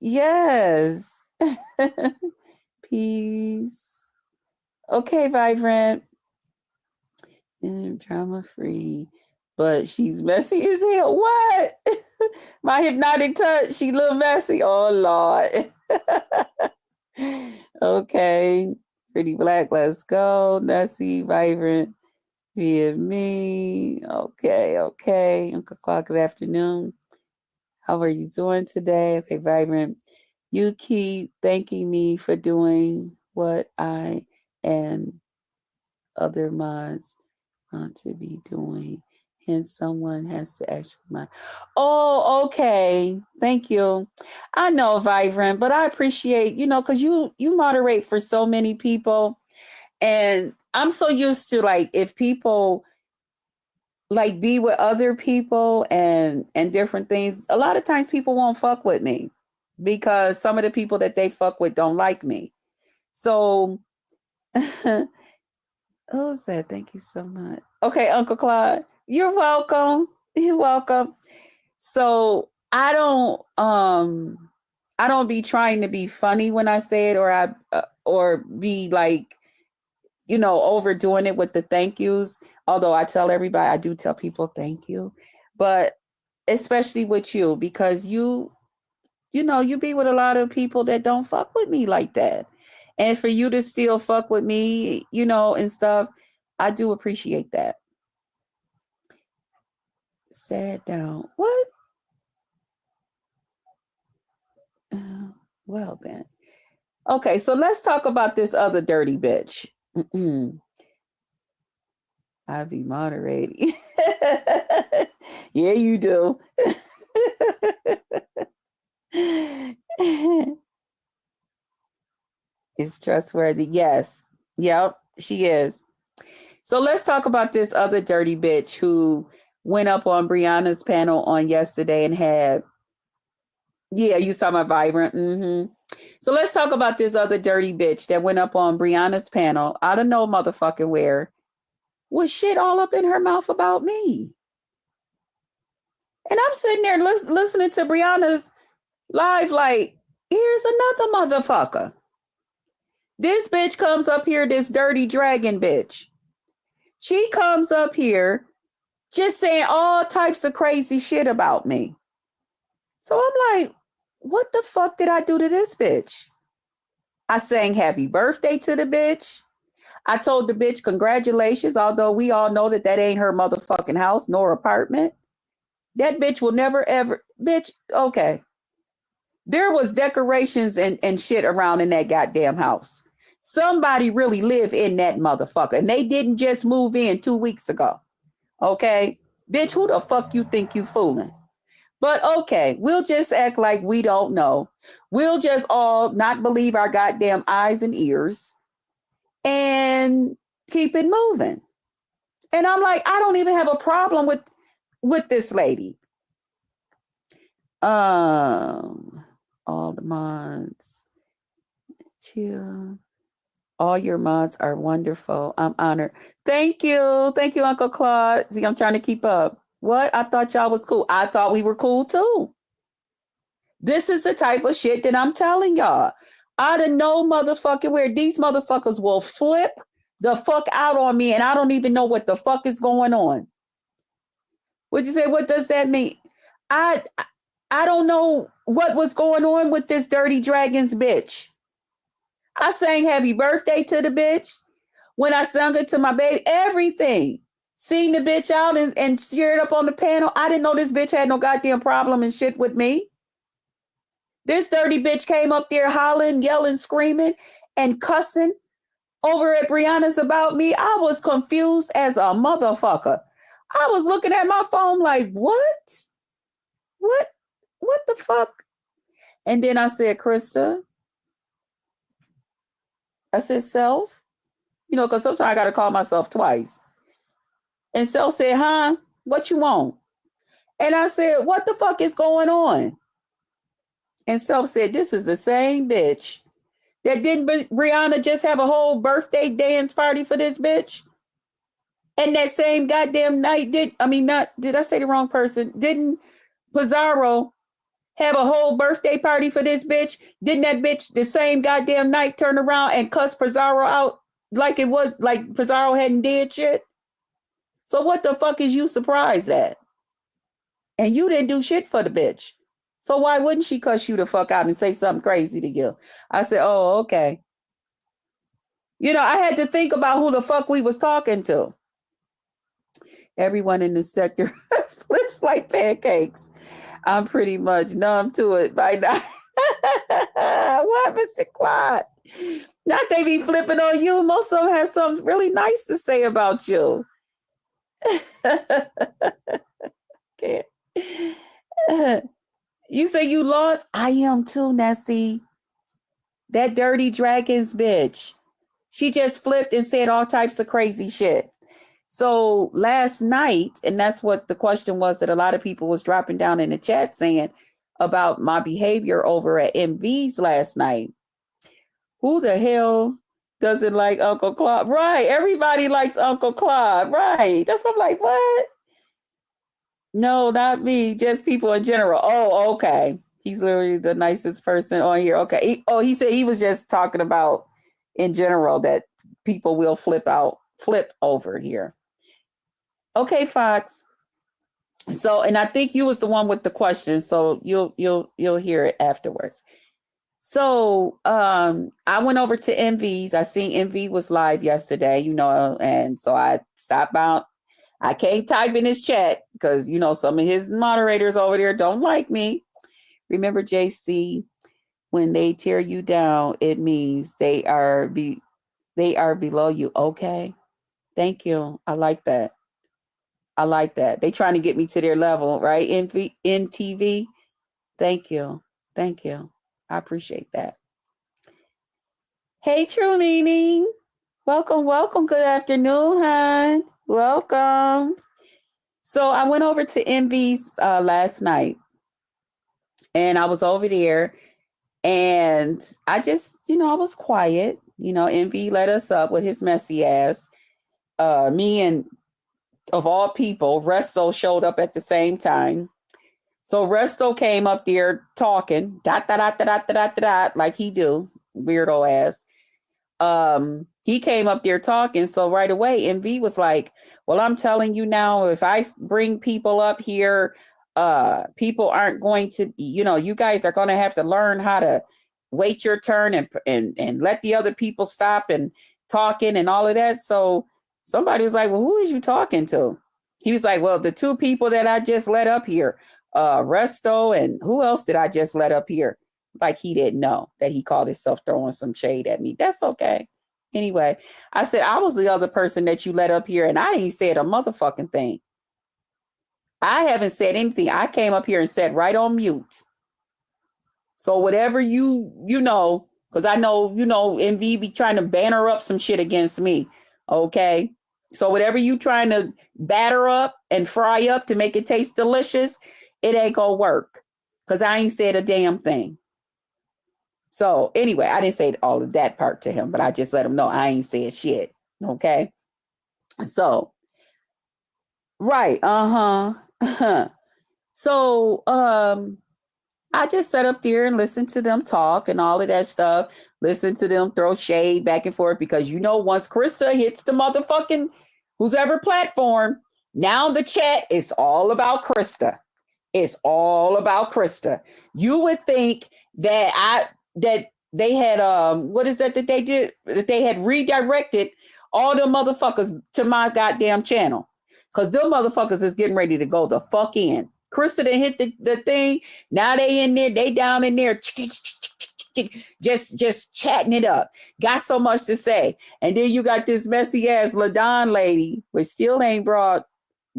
Yes. Peace. Okay, Vibrant. And drama free. But she's messy as hell. What? My Hypnotic Touch. She a little messy. Oh Lord. Okay. Pretty Black. Let's go. Messy, Vibrant. Via me. Okay. Okay. Uncle Clark, good afternoon. How are you doing today? Okay, Vibrant. You keep thanking me for doing what I and other mods want to be doing. Hence, someone has to actually mind. Oh, okay. Thank you. I know, Vibrant, but I appreciate, because you moderate for so many people. And I'm so used to like if people like be with other people and different things, a lot of times people won't fuck with me because some of the people that they fuck with don't like me. So who said thank you so much? Okay, Uncle Claude. You're welcome. You're welcome. So I don't be trying to be funny when I say it or be like overdoing it with the thank yous. Although I tell everybody, I do tell people thank you, but especially with you because you be with a lot of people that don't fuck with me like that, and for you to still fuck with me, and stuff, I do appreciate that. Sad down. What? Well then. Okay, so let's talk about this other dirty bitch. I be moderating. Yeah, you do. Is trustworthy. Yes. Yep, she is. So let's talk about this other dirty bitch who went up on Brianna's panel on yesterday and had, yeah, you saw my vibrant. So let's talk about this other dirty bitch that went up on Brianna's panel out of no motherfucking where with shit all up in her mouth about me. And I'm sitting there listening to Brianna's live like, here's another motherfucker. This bitch comes up here, this dirty dragon bitch. She comes up here just saying all types of crazy shit about me. So I'm like, what the fuck did I do to this bitch? I sang happy birthday to the bitch. I told the bitch congratulations, although we all know that that ain't her motherfucking house nor apartment. That bitch will never ever, bitch, okay. There was decorations and shit around in that goddamn house. Somebody really live in that motherfucker. And they didn't just move in 2 weeks ago. Okay? Bitch, who the fuck you think you fooling? But okay, we'll just act like we don't know. We'll just all not believe our goddamn eyes and ears and keep it moving. And I'm like, I don't even have a problem with this lady. All the mods. Chill. All your mods are wonderful. I'm honored. Thank you. Thank you, Uncle Claude. See, I'm trying to keep up. What? I thought y'all was cool. I thought we were cool too. This is the type of shit that I'm telling y'all. Out of no motherfucking where these motherfuckers will flip the fuck out on me and I don't even know what the fuck is going on. What'd you say? What does that mean? I don't know what was going on with this dirty dragons bitch. I sang happy birthday to the bitch. When I sung it to my baby, everything. Seeing the bitch out and cheered up on the panel. I didn't know this bitch had no goddamn problem and shit with me. This dirty bitch came up there hollering, yelling, screaming, and cussing over at Brianna's about me. I was confused as a motherfucker. I was looking at my phone like, what? What the fuck? And then I said, Krista, I said, Self, because sometimes I got to call myself twice. And Self said, huh? What you want? And I said, what the fuck is going on? And Self said, this is the same bitch that didn't Brianna just have a whole birthday dance party for this bitch? And that same goddamn night did I say the wrong person? Didn't Pizarro have a whole birthday party for this bitch? Didn't that bitch the same goddamn night turn around and cuss Pizarro out like it was like Pizarro hadn't did shit? So what the fuck is you surprised at? And you didn't do shit for the bitch. So why wouldn't she cuss you the fuck out and say something crazy to you? I said, oh, okay. I had to think about who the fuck we was talking to. Everyone in the sector flips like pancakes. I'm pretty much numb to it by now. What, Mr. Claude? Not they be flipping on you. Most of them have something really nice to say about you. Okay. You say you lost? I am too, Nessie. That dirty dragons bitch. She just flipped and said all types of crazy shit. So last night, and that's what the question was that a lot of people was dropping down in the chat saying about my behavior over at MV's last night. Who the hell doesn't like Uncle Claude? Right. Everybody likes Uncle Claude. Right. That's what I'm like, what? No, not me. Just people in general. Oh, okay. He's literally the nicest person on here. Okay. He said he was just talking about in general that people will flip over here. Okay, Fox. So, and I think you was the one with the question, so you'll hear it afterwards. So, I went over to MV's. I seen MV was live yesterday, and so I stopped out. I can't type in his chat because, some of his moderators over there don't like me. Remember, JC, when they tear you down, it means they are below you. Okay. Thank you. I like that. They trying to get me to their level, right? NTV. Thank you. Thank you. I appreciate that. Hey, True Meaning. Welcome, welcome. Good afternoon, hon. Welcome. So I went over to Envy's last night, and I was over there, and I just, I was quiet. Envy let us up with his messy ass. Me and, of all people, Resto showed up at the same time. So Resto came up there talking, dot, dot, dot, dot, dot, dot, dot, like he do, weirdo ass. He came up there talking. So right away, MV was like, well, I'm telling you now, if I bring people up here, people aren't going to, you guys are going to have to learn how to wait your turn and let the other people stop and talking and all of that. So somebody was like, well, who is you talking to? He was like, well, the two people that I just let up here, Resto, and who else did I just let up here? Like he didn't know that he called himself throwing some shade at me. That's okay. Anyway, I said, I was the other person that you let up here, and I ain't said a motherfucking thing. I haven't said anything. I came up here and said right on mute. So whatever you know, because I know, MV be trying to banner up some shit against me. Okay. So whatever you trying to batter up and fry up to make it taste delicious, it ain't gonna work. Because I ain't said a damn thing. So anyway, I didn't say all of that part to him, but I just let him know I ain't said shit. Okay. So, right. So, I just sat up there and listened to them talk and all of that stuff. Listen to them throw shade back and forth because, once Krista hits the motherfucking whose ever platform, now the chat is all about Krista. It's all about Krista. You would think that they had what is that they did? That they had redirected all them motherfuckers to my goddamn channel. Cause them motherfuckers is getting ready to go the fuck in. Krista done hit the thing. Now they in there, they down in there, just chatting it up. Got so much to say. And then you got this messy ass LaDon lady, which still ain't brought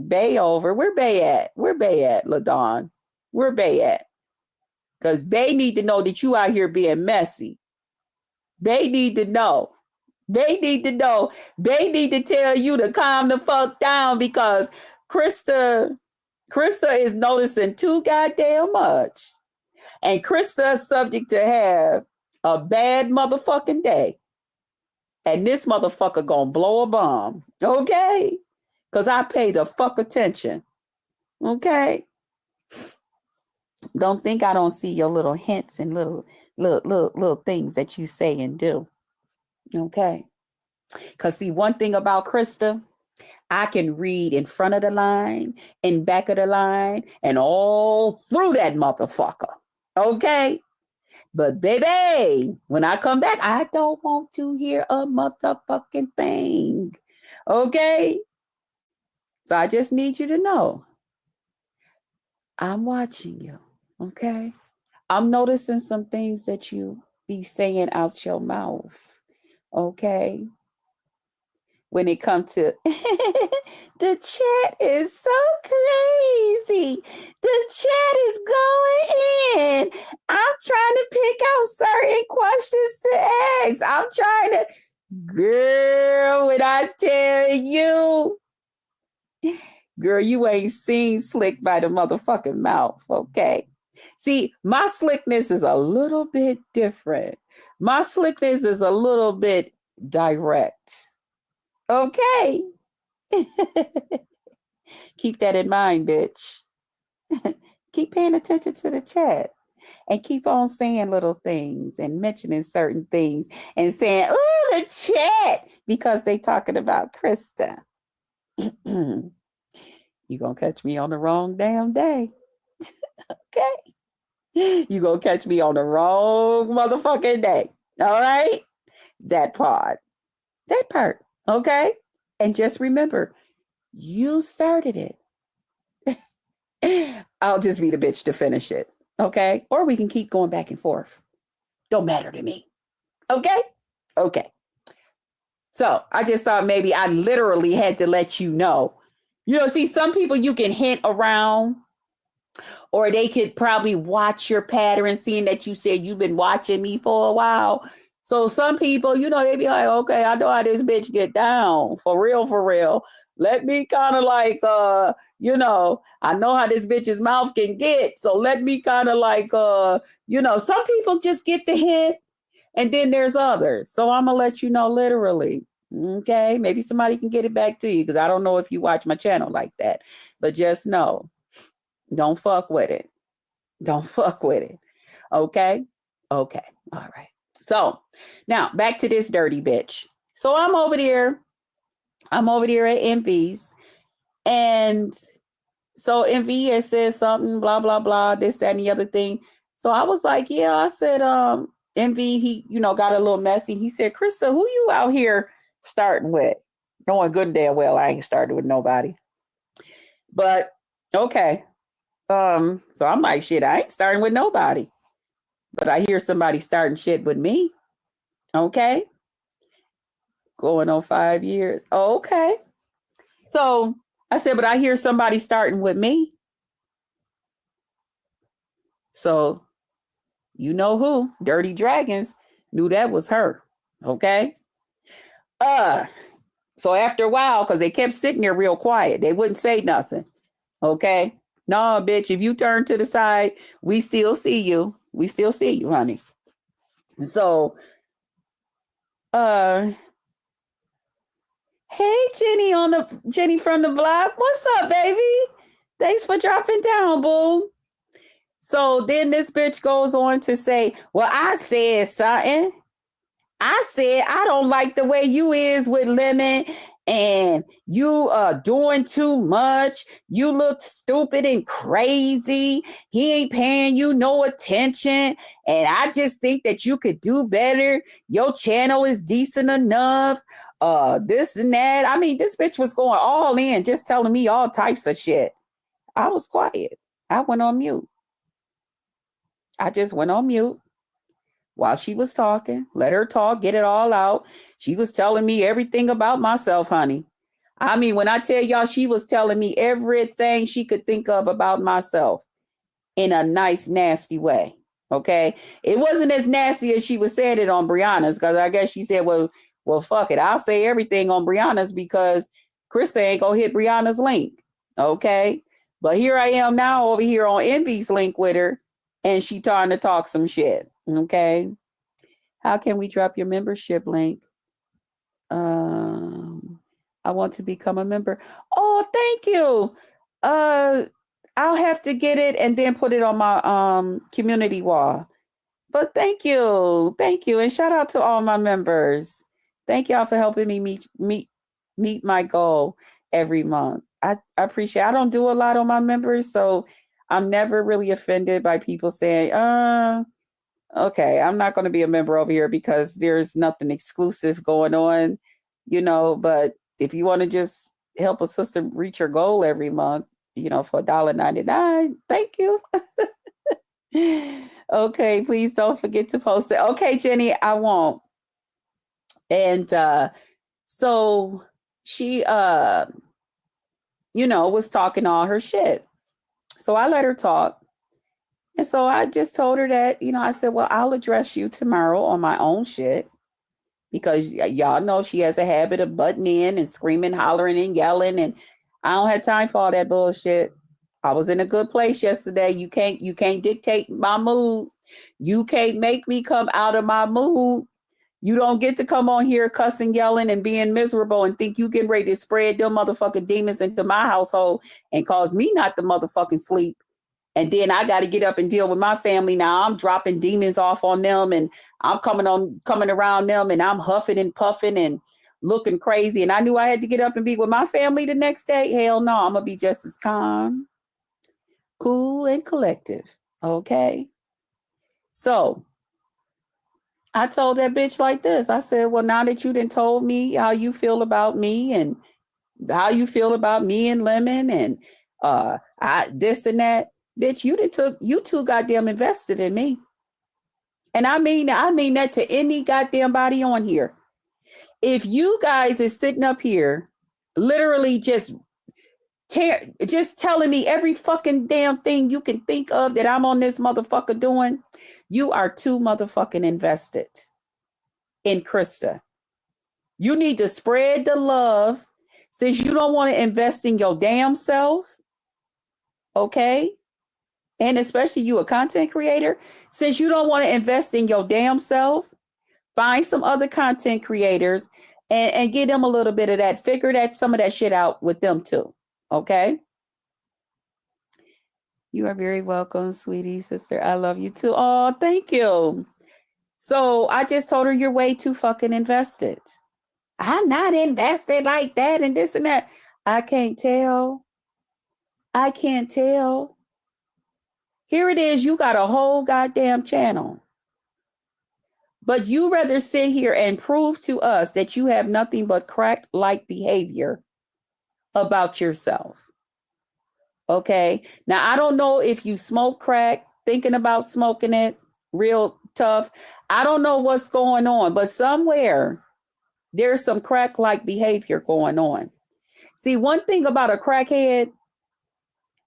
Bay over. Where Bay at? Where Bay at, LaDon? Where Bay at? Because Bay need to know that you out here being messy. They need to know. They need to know. They need to tell you to calm the fuck down because Krista is noticing too goddamn much. And Krista is subject to have a bad motherfucking day. And this motherfucker gonna blow a bomb. Okay? Because I pay the fuck attention. Okay? Don't think I don't see your little hints and little things that you say and do. Okay? Because see, one thing about Krista, I can read in front of the line, in back of the line, and all through that motherfucker. Okay? But baby, when I come back, I don't want to hear a motherfucking thing. Okay? So I just need you to know, I'm watching you. Okay? I'm noticing some things that you be saying out your mouth. Okay? When it comes to the chat is so crazy. The chat is going in. I'm trying to pick out certain questions to ask. I'm trying to, girl, when I tell you, girl, you ain't seen slick by the motherfucking mouth, okay? See, my slickness is a little bit different. My slickness is a little bit direct. Okay. Keep that in mind, bitch. Keep paying attention to the chat and keep on saying little things and mentioning certain things and saying, oh, the chat, because they talking about Krista. You gonna catch me on the wrong damn day. Okay. You gonna catch me on the wrong motherfucking day. All right? That part. Okay? And just remember, you started it. I'll just be the bitch to finish it. Okay? Or we can keep going back and forth. Don't matter to me. Okay? Okay. So I just thought maybe I literally had to let you know. See, some people you can hint around or they could probably watch your pattern, seeing that you said you've been watching me for a while. So some people, they be like, okay, I know how this bitch get down. For real, for real. Let me kind of like I know how this bitch's mouth can get. So let me kind of like some people just get the hint, and then there's others. So I'm gonna let you know literally. Okay, maybe somebody can get it back to you, because I don't know if you watch my channel like that. But just know, don't fuck with it. Don't fuck with it. Okay? Okay. All right. So now back to this dirty bitch. So I'm over there. I'm over there at Envy's. And so Envy has said something, blah, blah, blah, this, that, and the other thing. So I was like, yeah, I said, Envy, he, got a little messy. He said, Krista, who you out here starting with? Knowing good and damn well I ain't starting with nobody. But okay. So I'm like, shit, I ain't starting with nobody. But I hear somebody starting shit with me. Okay. Going on 5 years. Okay. So I said, but I hear somebody starting with me. So you know who? Dirty Dragons knew that was her. Okay. So after a while, because they kept sitting there real quiet, they wouldn't say nothing. Okay. No, bitch, if you turn to the side, we still see you. We still see you, honey. So, hey, Jenny from the block. What's up, baby? Thanks for dropping down, boo. So then this bitch goes on to say, well, I said something. I said, I don't like the way you is with Lemon, and you doing too much. You look stupid and crazy. He ain't paying you no attention. And I just think that you could do better. Your channel is decent enough. This and that. I mean, this bitch was going all in, just telling me all types of shit. I was quiet. I went on mute. I just went on mute while she was talking. Let her talk, get it all out. She was telling me everything about myself, honey. I mean, when I tell y'all, she was telling me everything she could think of about myself in a nice, nasty way. Okay. It wasn't as nasty as she was saying it on Brianna's, because I guess she said, well, fuck it. I'll say everything on Brianna's because Krista ain't gonna hit Brianna's link. Okay. But here I am now over here on Envy's link with her, and she trying to talk some shit. Okay. How can we drop your membership link? I want to become a member. Oh, thank you. I'll have to get it and then put it on my community wall. But thank you. Thank you. And shout out to all my members. Thank y'all for helping me meet my goal every month. I appreciate it. I don't do a lot on my members, so I'm never really offended by people saying, okay, I'm not going to be a member over here because there's nothing exclusive going on, but if you want to just help a sister reach her goal every month, for $1.99, thank you. Okay, please don't forget to post it. Okay, Jenny, I won't. And so she, was talking all her shit. So I let her talk. And so I just told her that, I said, well, I'll address you tomorrow on my own shit, because y'all know she has a habit of butting in and screaming, hollering, and yelling. And I don't have time for all that bullshit. I was in a good place yesterday. You can't dictate my mood. You can't make me come out of my mood. You don't get to come on here cussing, yelling, and being miserable and think you getting ready to spread them motherfucking demons into my household and cause me not to motherfucking sleep. And then I got to get up and deal with my family. Now I'm dropping demons off on them, and I'm coming around them, and I'm huffing and puffing and looking crazy. And I knew I had to get up and be with my family the next day. Hell no, I'm going to be just as calm, cool, and collective. Okay. So I told that bitch like this. I said, well, now that you done told me how you feel about me and how you feel about me and Lemon and this and that, bitch, you too goddamn invested in me. And I mean that to any goddamn body on here. If you guys is sitting up here literally just just telling me every fucking damn thing you can think of that I'm on this motherfucker doing, you are too motherfucking invested in Krista. You need to spread the love since you don't want to invest in your damn self, okay? And especially you, a content creator, since you don't want to invest in your damn self, find some other content creators and give them a little bit of that. Figure that some of that shit out with them too, okay? You are very welcome, sweetie sister. I love you too. Oh, thank you. So I just told her you're way too fucking invested. I'm not invested like that and this and that. I can't tell. I can't tell. Here it is. You got a whole goddamn channel. But you rather sit here and prove to us that you have nothing but crack-like behavior about yourself. Okay. Now, I don't know if you smoke crack, thinking about smoking it, real tough. I don't know what's going on, but somewhere there's some crack-like behavior going on. See, one thing about a crackhead,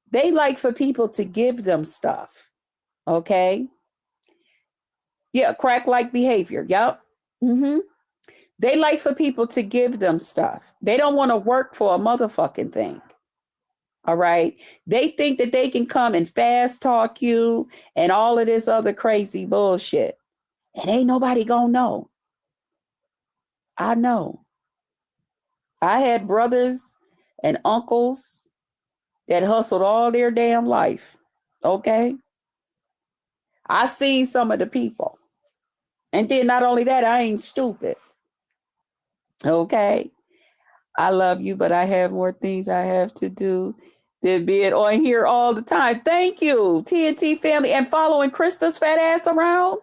they like for people to give them stuff. Okay. Yeah, crack-like behavior. Yep. Mm-hmm. They like for people to give them stuff. They don't want to work for a motherfucking thing. All right. They think that they can come and fast talk you and all of this other crazy bullshit. And ain't nobody gonna know. I know. I had brothers and uncles that hustled all their damn life. Okay. I seen some of the people. And then not only that, I ain't stupid. Okay. I love you, but I have more things I have to do than being on here all the time. Thank you, TNT family, and following Krista's fat ass around.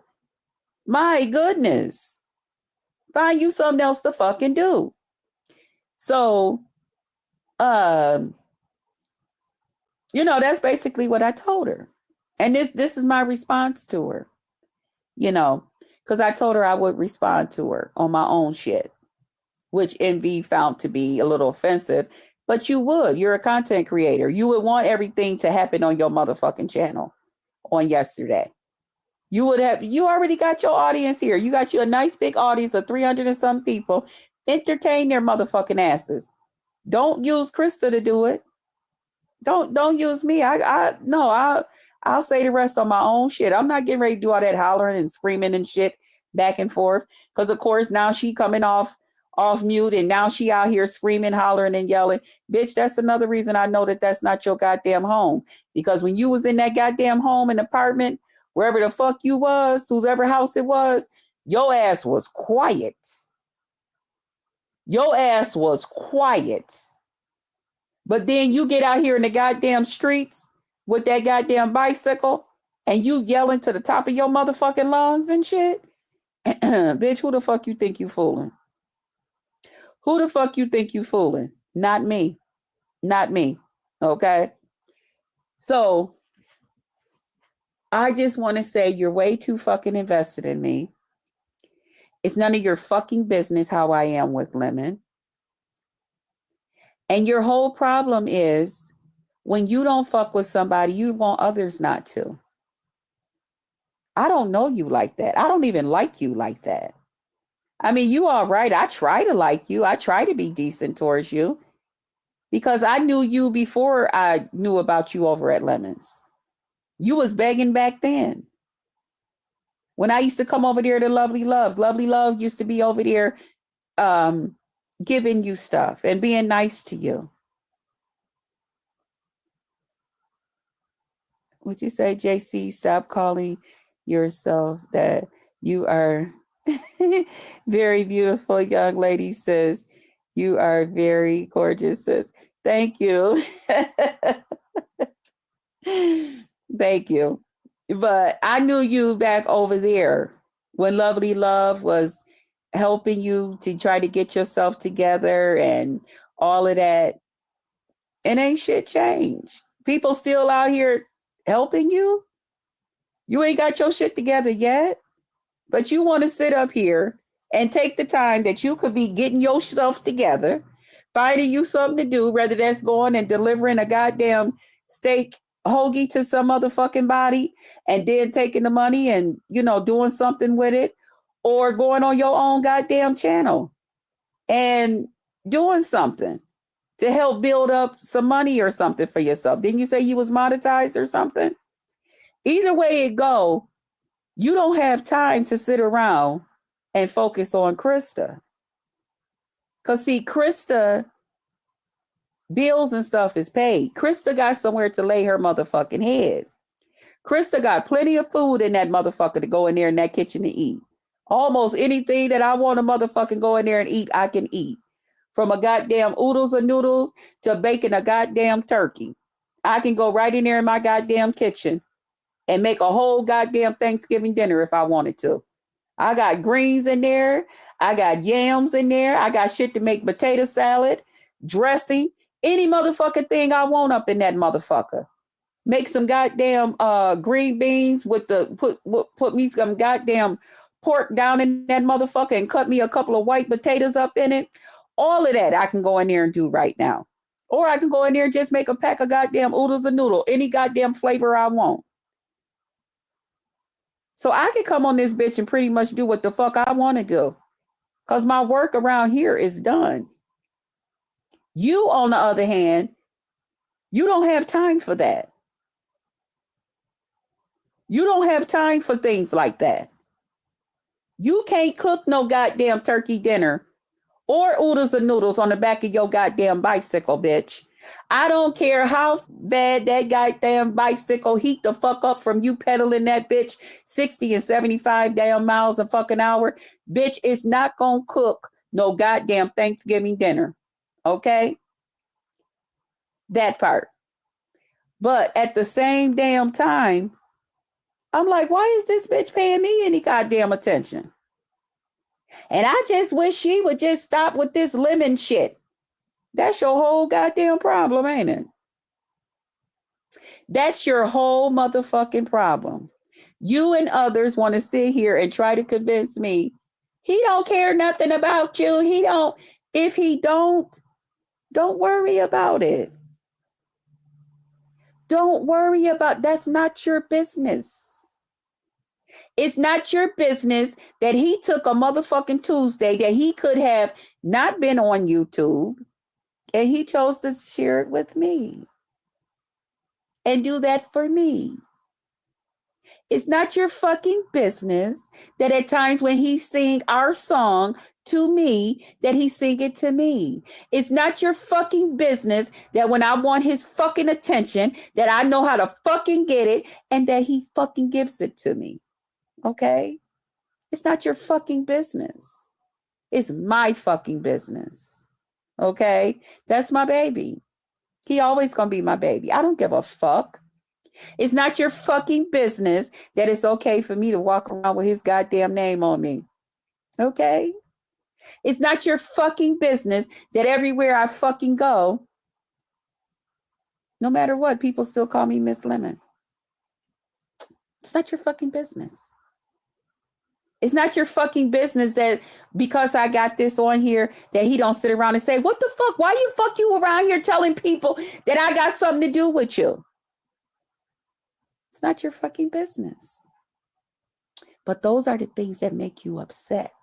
My goodness. Find you something else to fucking do. So, that's basically what I told her. And this is my response to her, because I told her I would respond to her on my own shit, which Envy found to be a little offensive. But you would. You're a content creator. You would want everything to happen on your motherfucking channel on yesterday. You already got your audience here. You got you a nice big audience of 300 and some people. Entertain their motherfucking asses. Don't use Krista to do it. Don't use me. I'll say the rest on my own shit. I'm not getting ready to do all that hollering and screaming and shit back and forth. Because of course now she coming off mute and now she out here screaming, hollering and yelling. Bitch, that's another reason I know that that's not your goddamn home. Because when you was in that goddamn home and apartment, wherever the fuck you was, whoever house it was, your ass was quiet. Your ass was quiet. But then you get out here in the goddamn streets with that goddamn bicycle and you yelling to the top of your motherfucking lungs and shit. Bitch, who the fuck you think you fooling? Who the fuck you think you fooling? Not me. Not me. Okay? So, I just want to say you're way too fucking invested in me. It's none of your fucking business how I am with Lemon. And your whole problem is when you don't fuck with somebody, you want others not to. I don't know you like that. I don't even like you like that. I mean, you all right. I try to like you. I try to be decent towards you because I knew you before I knew about you over at Lemons. You was begging back then. When I used to come over there to Lovely Love used to be over there giving you stuff and being nice to you. Would you say, JC, stop calling yourself that? You are very beautiful, young lady, says. You are very gorgeous, says. Thank you. Thank you. But I knew you back over there when Lovely Love was helping you to try to get yourself together and all of that. And ain't shit changed. People still out here helping you. You ain't got your shit together yet, but you want to sit up here and take the time that you could be getting yourself together finding you something to do, whether that's going and delivering a goddamn steak hoagie to some motherfucking body and then taking the money and, doing something with it, or going on your own goddamn channel and doing something to help build up some money or something for yourself. Didn't you say you was monetized or something? Either way it go, you don't have time to sit around and focus on Krista. Because see, Krista, bills and stuff is paid. Krista got somewhere to lay her motherfucking head. Krista got plenty of food in that motherfucker to go in there in that kitchen to eat. Almost anything that I want to motherfucking go in there and eat, I can eat. From a goddamn oodles or noodles to baking a goddamn turkey. I can go right in there in my goddamn kitchen and make a whole goddamn Thanksgiving dinner if I wanted to. I got greens in there. I got yams in there. I got shit to make potato salad, dressing, any motherfucking thing I want up in that motherfucker. Make some goddamn green beans with put me some goddamn pork down in that motherfucker and cut me a couple of white potatoes up in it. All of that I can go in there and do right now. Or I can go in there and just make a pack of goddamn oodles of noodle, any goddamn flavor I want. So I can come on this bitch and pretty much do what the fuck I want to do. Because my work around here is done. You, on the other hand, you don't have time for that. You don't have time for things like that. You can't cook no goddamn turkey dinner or oodles and noodles on the back of your goddamn bicycle, bitch. I don't care how bad that goddamn bicycle heat the fuck up from you pedaling that bitch 60 and 75 damn miles a fucking hour. Bitch, it's not gonna cook no goddamn Thanksgiving dinner. Okay? That part. But at the same damn time, I'm like, why is this bitch paying me any goddamn attention? And I just wish she would just stop with this lemon shit. That's your whole goddamn problem, ain't it? That's your whole motherfucking problem. You and others want to sit here and try to convince me he don't care nothing about you. He don't. If he don't worry about it. Don't worry about, that's not your business. It's not your business that he took a motherfucking Tuesday that he could have not been on YouTube and he chose to share it with me and do that for me. It's not your fucking business that at times when he sing our song to me, that he sing it to me. It's not your fucking business that when I want his fucking attention, that I know how to fucking get it and that he fucking gives it to me. Okay? It's not your fucking business. It's my fucking business. Okay? That's my baby. He always gonna be my baby. I don't give a fuck. It's not your fucking business that it's okay for me to walk around with his goddamn name on me. Okay? It's not your fucking business that everywhere I fucking go, no matter what, people still call me Miss Lemon. It's not your fucking business. It's not your fucking business that because I got this on here that he don't sit around and say, what the fuck? Why you around here telling people that I got something to do with you? It's not your fucking business. But those are the things that make you upset.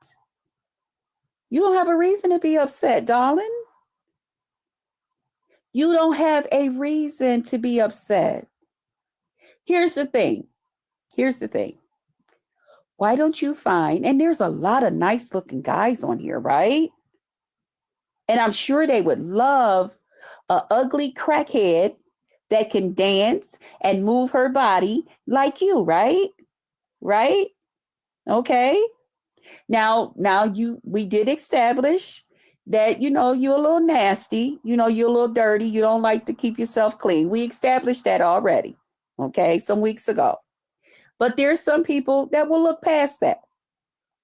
You don't have a reason to be upset, darling. You don't have a reason to be upset. Here's the thing. Why don't you find, and there's a lot of nice looking guys on here, right? And I'm sure they would love an ugly crackhead that can dance and move her body like you, right? Right? Okay. Now we did establish that, you're a little nasty, you're a little dirty, you don't like to keep yourself clean. We established that already, okay, some weeks ago. But there's some people that will look past that.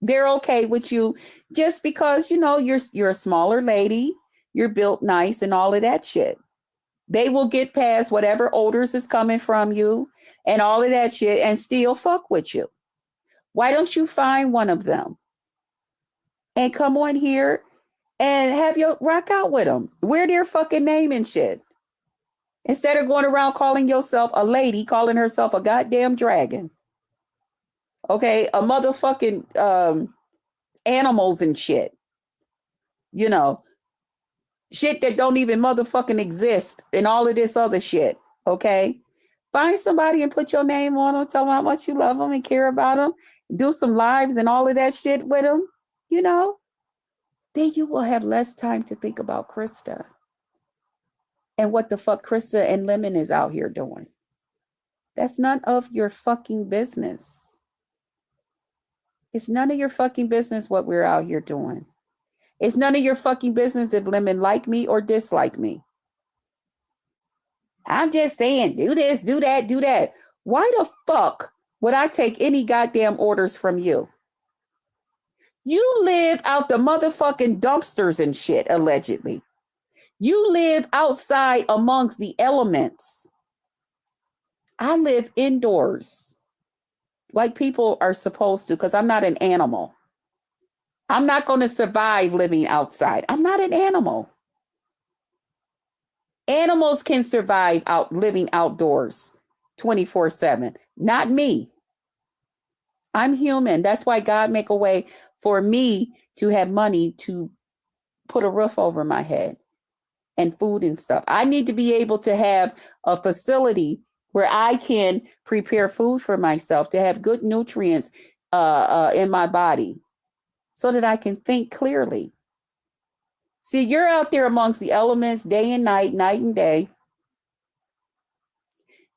They're okay with you just because, you're a smaller lady, you're built nice and all of that shit. They will get past whatever odors is coming from you and all of that shit and still fuck with you. Why don't you find one of them and come on here and have you rock out with them. Wear their fucking name and shit. Instead of going around calling yourself a lady, calling herself a goddamn dragon. Okay, a motherfucking animals and shit. You know, shit that don't even motherfucking exist and all of this other shit. Okay, find somebody and put your name on them. Tell them how much you love them and care about them. Do some lives and all of that shit with them. You know, then you will have less time to think about Krista and what the fuck Krista and Lemon is out here doing. That's none of your fucking business. It's none of your fucking business what we're out here doing. It's none of your fucking business if Lemon like me or dislike me. I'm just saying, do this, do that, do that. Why the fuck would I take any goddamn orders from you? You live out the motherfucking dumpsters and shit, allegedly. You live outside amongst the elements. I live indoors like people are supposed to because I'm not an animal. I'm not going to survive living outside. I'm not an animal. Animals can survive living outdoors 24/7. Not me. I'm human. That's why God make a way for me to have money to put a roof over my head and food and stuff. I need to be able to have a facility where I can prepare food for myself, to have good nutrients in my body so that I can think clearly. See, you're out there amongst the elements day and night and day.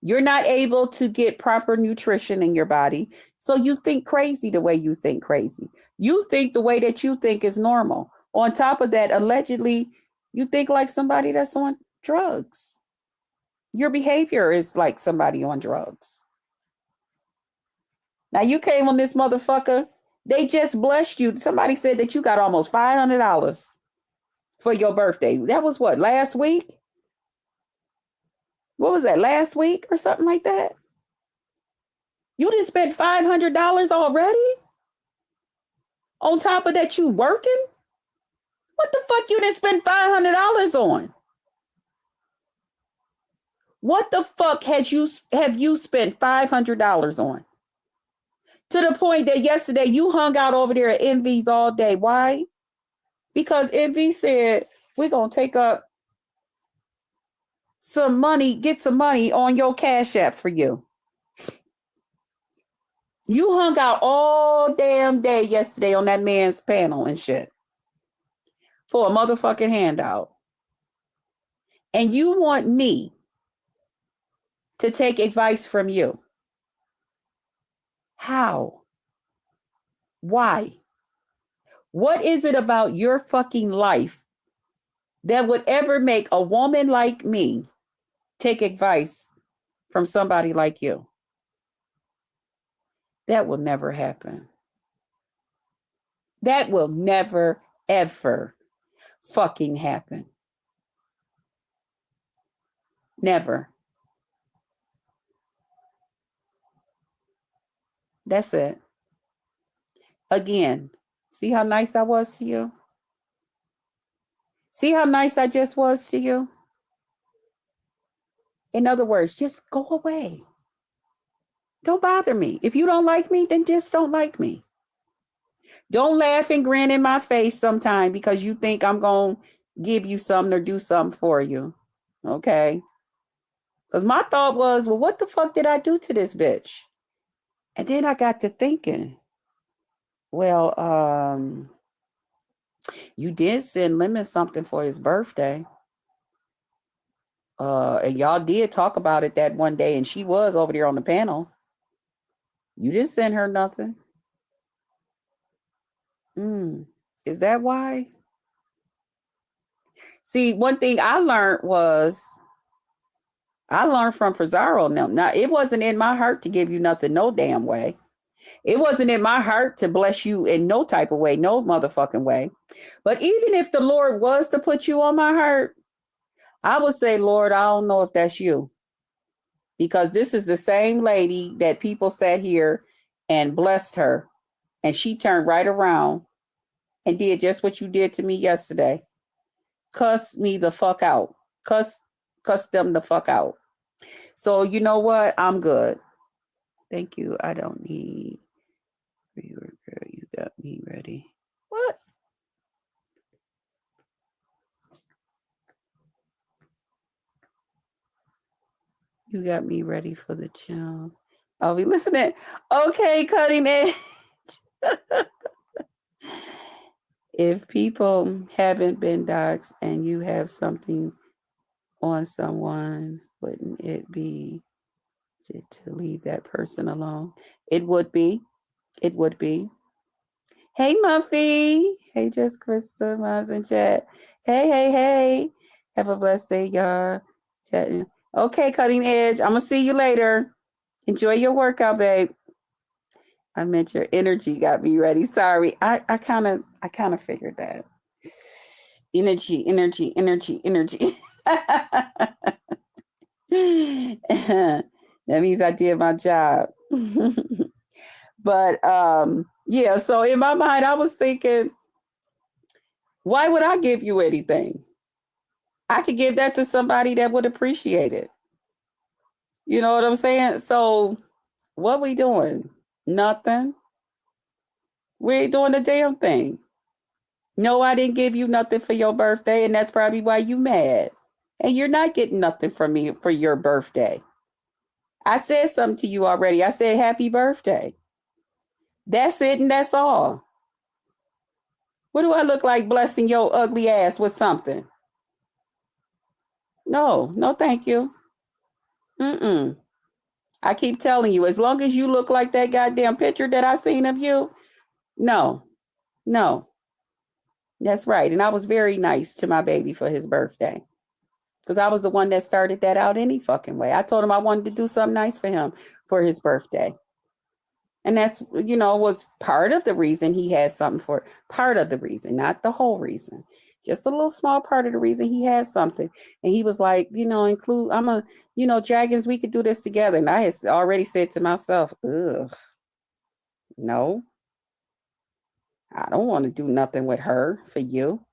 You're not able to get proper nutrition in your body. So you think crazy the way you think crazy. You think the way that you think is normal. On top of that, allegedly, you think like somebody that's on drugs. Your behavior is like somebody on drugs. Now you came on this motherfucker. They just blessed you. Somebody said that you got almost $500 for your birthday. That was what, last week? What was that, last week or something like that? You done spent $500 already? On top of that, you working? What the fuck you done spend $500 on? What the fuck have you spent $500 on? To the point that yesterday you hung out over there at Envy's all day. Why? Because Envy said, we're going to take up some money, get some money on your Cash App for you. You hung out all damn day yesterday on that man's panel and shit for a motherfucking handout. And you want me to take advice from you. How? Why? What is it about your fucking life that would ever make a woman like me take advice from somebody like you? That will never happen. That will never, ever fucking happen. Never. That's it. Again, see how nice I was to you? See how nice I just was to you? In other words, just go away. Don't bother me. If you don't like me, then just don't like me. Don't laugh and grin in my face sometime because you think I'm going to give you something or do something for you. Okay? Because my thought was, well, what the fuck did I do to this bitch? And then I got to thinking, well, you did send Lemon something for his birthday. And y'all did talk about it that one day, and she was over there on the panel. You didn't send her nothing. Is that why? See, one thing I learned from Pizarro. Now, it wasn't in my heart to give you nothing no damn way. It wasn't in my heart to bless you in no type of way, no motherfucking way. But even if the Lord was to put you on my heart, I would say, Lord, I don't know if that's you. Because this is the same lady that people sat here and blessed her. And she turned right around and did just what you did to me yesterday. Cuss me the fuck out. Cuss them the fuck out. So you know what? I'm good. Thank you. I don't need reworker. You got me ready. What? You got me ready for the gym. I'll be listening. Okay, cutting edge. If people haven't been doxxed and you have something on someone, wouldn't it be to leave that person alone? It would be. It would be. Hey, Muffy. Hey, Just Krista, Miles in chat. Hey. Have a blessed day, y'all. Chatting. Okay, cutting edge. I'm gonna see you later. Enjoy your workout, babe. I meant your energy got me ready. Sorry. I kind of figured that. Energy. That means I did my job. But yeah, so in my mind I was thinking, why would I give you anything? I could give that to somebody that would appreciate it. You know what I'm saying? So what we doing? Nothing. We ain't doing a damn thing. No, I didn't give you nothing for your birthday, and that's probably why you mad. And you're not getting nothing from me for your birthday. I said something to you already. I said happy birthday. That's it, and that's all. What do I look like blessing your ugly ass with something? No, thank you. Mm-mm. I keep telling you, as long as you look like that goddamn picture that I seen of you, no. That's right. And I was very nice to my baby for his birthday. Because I was the one that started that out any fucking way. I told him I wanted to do something nice for him for his birthday. And that's, was part of the reason he had something for part of the reason, not the whole reason. Just a little small part of the reason he had something. And he was like, dragons, we could do this together. And I had already said to myself, ugh, no, I don't want to do nothing with her for you.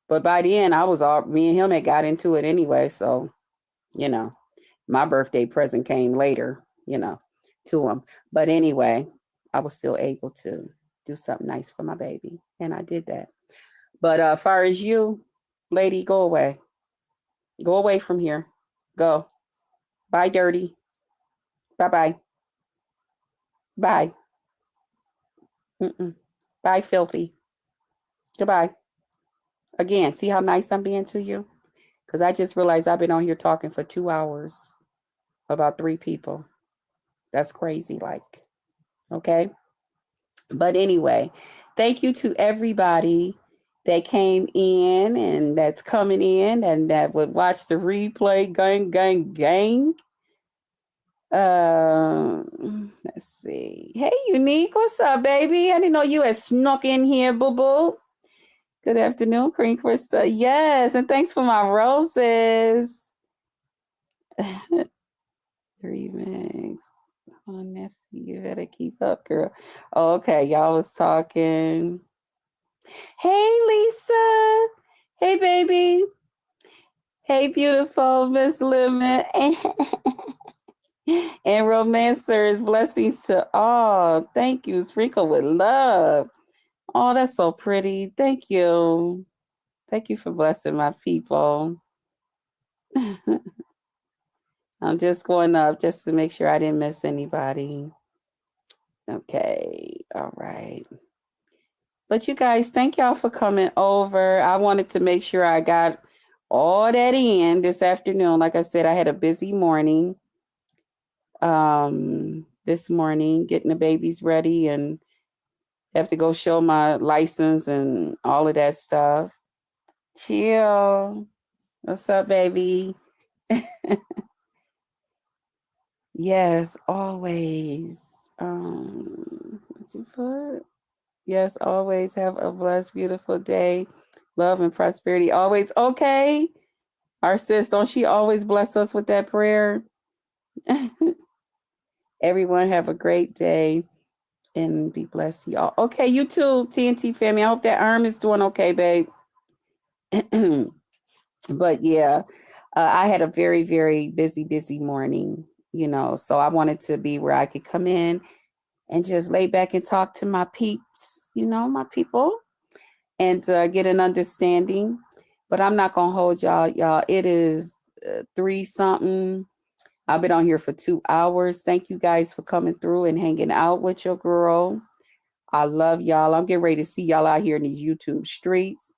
But by the end, me and him had got into it anyway. So, my birthday present came later, to him. But anyway, I was still able to do something nice for my baby. And I did that. But as far as you, lady, go away. Go away from here. Go. Bye, dirty. Bye-bye. Bye. Mm-mm. Bye, filthy. Goodbye. Again, see how nice I'm being to you? Because I just realized I've been on here talking for 2 hours about 3 people. That's crazy, okay? But anyway, thank you to everybody that came in and that's coming in and that would watch the replay. Gang. Let's see. Hey, Unique, what's up, baby? I didn't know you had snuck in here, boo-boo. Good afternoon, Queen Krista. Yes, and thanks for my roses. Remix. Oh, Nessie, you better keep up, girl. Oh, okay, y'all was talking. Hey, Lisa. Hey, baby. Hey, beautiful Miss Lemon. And romancers, blessings to all. Thank you. Sprinkle with love. Oh, that's so pretty. Thank you. Thank you for blessing my people. I'm just going up just to make sure I didn't miss anybody. Okay. All right. But you guys, thank y'all for coming over. I wanted to make sure I got all that in this afternoon. Like I said, I had a busy morning this morning getting the babies ready and have to go show my license and all of that stuff. Chill. What's up, baby? Yes, always. What's it for? Yes, always have a blessed, beautiful day. Love and prosperity. Always okay. Our sis, don't she always bless us with that prayer? Everyone have a great day. And be blessed, y'all. Okay, you too, TNT family. I hope that arm is doing okay, babe. But yeah, I had a very, very busy morning, so I wanted to be where I could come in and just lay back and talk to my peeps, my people, and get an understanding. But I'm not going to hold y'all. Y'all, it is 3 something. I've been on here for 2 hours. Thank you guys for coming through and hanging out with your girl. I love y'all. I'm getting ready to see y'all out here in these YouTube streets.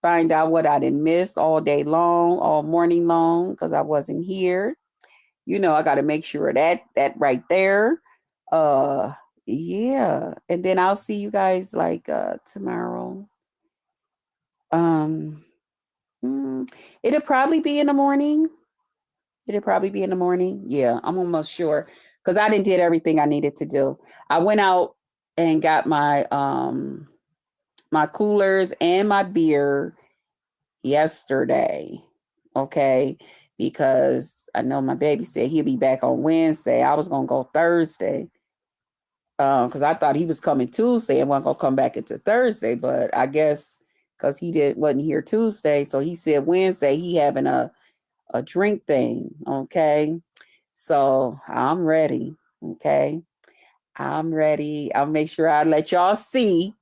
Find out what I done missed all day long, all morning long, because I wasn't here. I got to make sure that right there. Yeah. And then I'll see you guys like tomorrow. Um, it'll probably be in the morning. It'll probably be in the morning. Yeah, I'm almost sure because I didn't did everything I needed to do. I went out and got my coolers and my beer yesterday. Okay, because I know my baby said he'll be back on Wednesday. I was gonna go Thursday. Because I thought he was coming Tuesday and wasn't gonna come back into Thursday, but I guess because he wasn't here Tuesday, so he said Wednesday he having a drink thing. Okay, so I'm ready. Okay, I'm ready. I'll make sure I let y'all see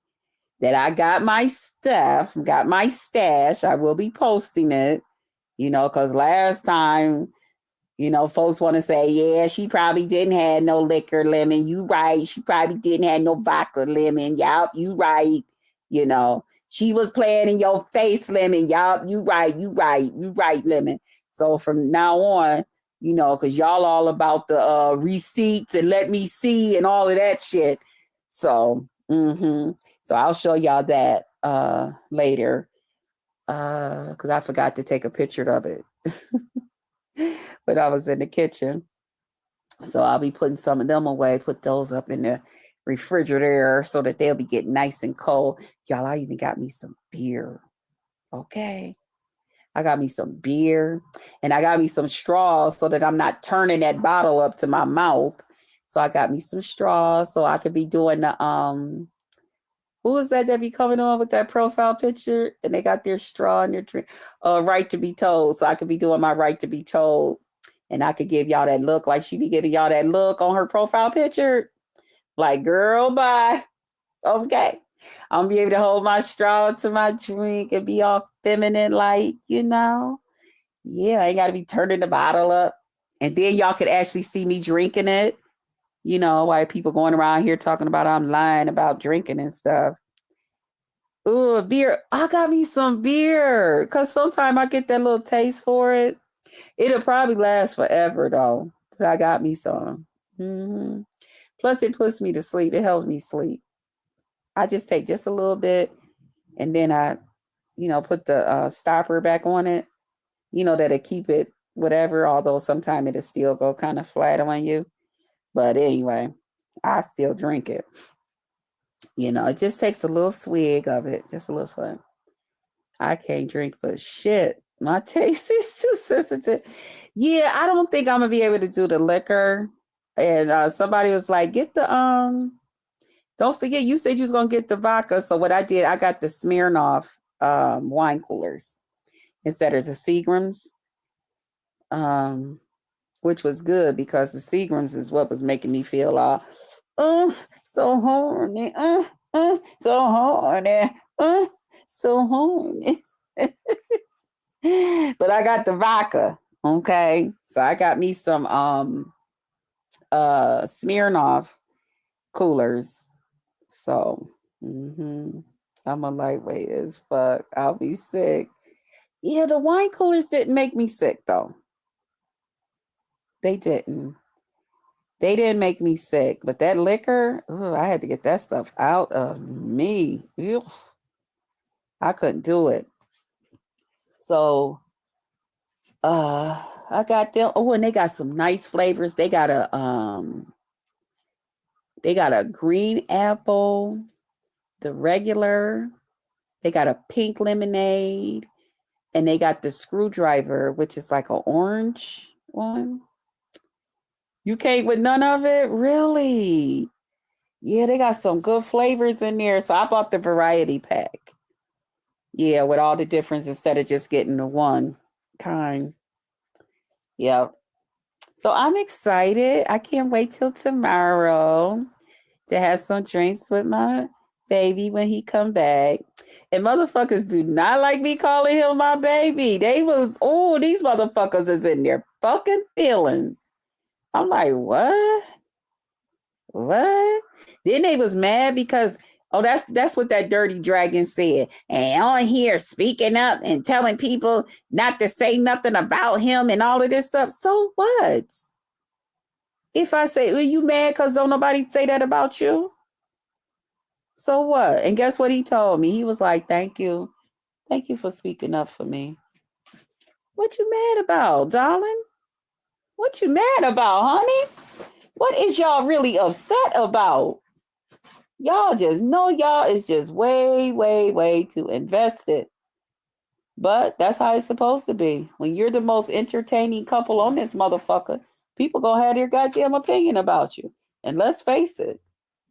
that I got my stuff, got my stash. I will be posting it, because last time, folks want to say, yeah, she probably didn't have no liquor lemon. You right. She probably didn't have no vodka lemon. Yup, you right. She was playing in your face lemon. Yup, you right. You right. You right, lemon. So from now on, because y'all all about the receipts and let me see and all of that shit. So, so I'll show y'all that later because I forgot to take a picture of it. But I was in the kitchen. So I'll be putting some of them away, put those up in the refrigerator so that they'll be getting nice and cold. Y'all, I even got me some beer. Okay. I got me some beer and I got me some straws so that I'm not turning that bottle up to my mouth. So I got me some straws so I could be doing the who is that be coming on with that profile picture and they got their straw and their drink? Right to be told. So I could be doing my right to be told. And I could give y'all that look like she be giving y'all that look on her profile picture. Like, girl, bye. Okay. I'm gonna be able to hold my straw to my drink and be all feminine, like, Yeah, I ain't gotta be turning the bottle up. And then y'all could actually see me drinking it. Why people going around here talking about I'm lying about drinking and stuff. Ooh, beer. I got me some beer. Cause sometimes I get that little taste for it. It'll probably last forever though. But I got me some. Plus it puts me to sleep. It helps me sleep. I just take just a little bit and then I, put the stopper back on it. That'll keep it whatever, although sometimes it'll still go kind of flat on you. But anyway, I still drink it. It just takes a little swig of it. Just a little swig. I can't drink for shit. My taste is too sensitive. Yeah, I don't think I'm gonna be able to do the liquor. And somebody was like, get the don't forget you said you was gonna get the vodka. So what I did, I got the Smirnoff wine coolers instead of the Seagrams. Which was good because the Seagrams is what was making me feel so horny, so horny, so horny. But I got the vodka. Okay. So I got me some Smirnoff coolers. So I'm a lightweight as fuck. I'll be sick. Yeah, the wine coolers didn't make me sick though. They didn't. They didn't make me sick, but that liquor, I had to get that stuff out of me. Ew. I couldn't do it. So I got them. Oh, and they got some nice flavors. They got a green apple, the regular. They got a pink lemonade, and they got the screwdriver, which is like an orange one. You can't with none of it? Really? Yeah, they got some good flavors in there. So I bought the variety pack. Yeah, with all the difference instead of just getting the one kind. Yeah. So I'm excited. I can't wait till tomorrow to have some drinks with my baby when he come back. And motherfuckers do not like me calling him my baby. These motherfuckers is in their fucking feelings. I'm like, what? What? Then they was mad because that's what that dirty dragon said. And on here speaking up and telling people not to say nothing about him and all of this stuff. So what? If I say, are you mad because don't nobody say that about you? So what? And guess what he told me? He was like, thank you. Thank you for speaking up for me. What you mad about, darling? What you mad about, honey? What is y'all really upset about? Y'all just know y'all is just way, way, way too invested. But that's how it's supposed to be. When you're the most entertaining couple on this motherfucker, people gonna have their goddamn opinion about you. And let's face it,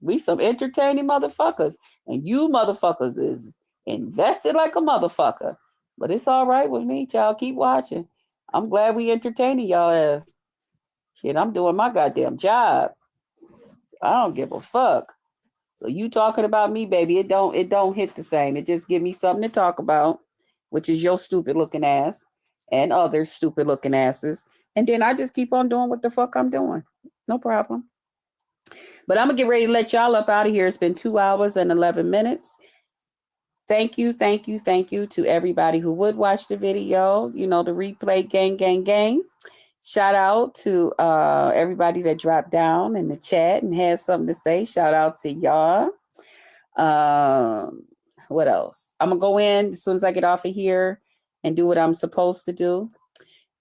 we some entertaining motherfuckers. And you motherfuckers is invested like a motherfucker. But it's all right with me, child. Keep watching. I'm glad we entertaining y'all ass. Shit, I'm doing my goddamn job. I don't give a fuck. So you talking about me, baby, it don't hit the same. It just give me something to talk about, which is your stupid looking ass and other stupid looking asses. And then I just keep on doing what the fuck I'm doing. No problem. But I'm gonna get ready to let y'all up out of here. It's been 2 hours and 11 minutes. Thank you, thank you, thank you to everybody who would watch the video. You know, the replay gang, gang, gang. Shout out to everybody that dropped down in the chat and had something to say. Shout out to y'all. What else? I'm gonna go in as soon as I get off of here and do what I'm supposed to do.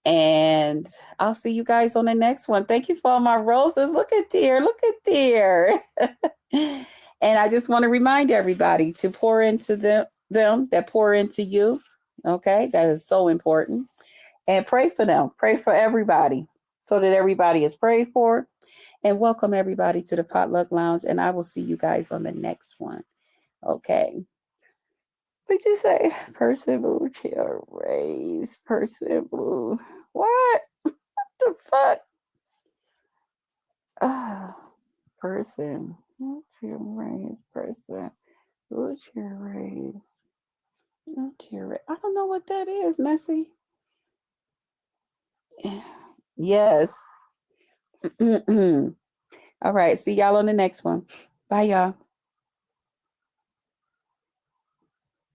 And I'll see you guys on the next one. Thank you for all my roses. Look at there. Look at there. And I just want to remind everybody to pour into them that pour into you. Okay, that is so important. And pray for them. Pray for everybody so that everybody is prayed for. And welcome everybody to the Potluck Lounge. And I will see you guys on the next one. Okay. What'd you say? Person blue chair raise. Person blue. What? What the fuck? Person. Wheelchair raise. Person. Wheelchair raise. Wheelchair raise. I don't know what that is, Nessie. Yes. All right. See y'all on the next one. Bye, y'all.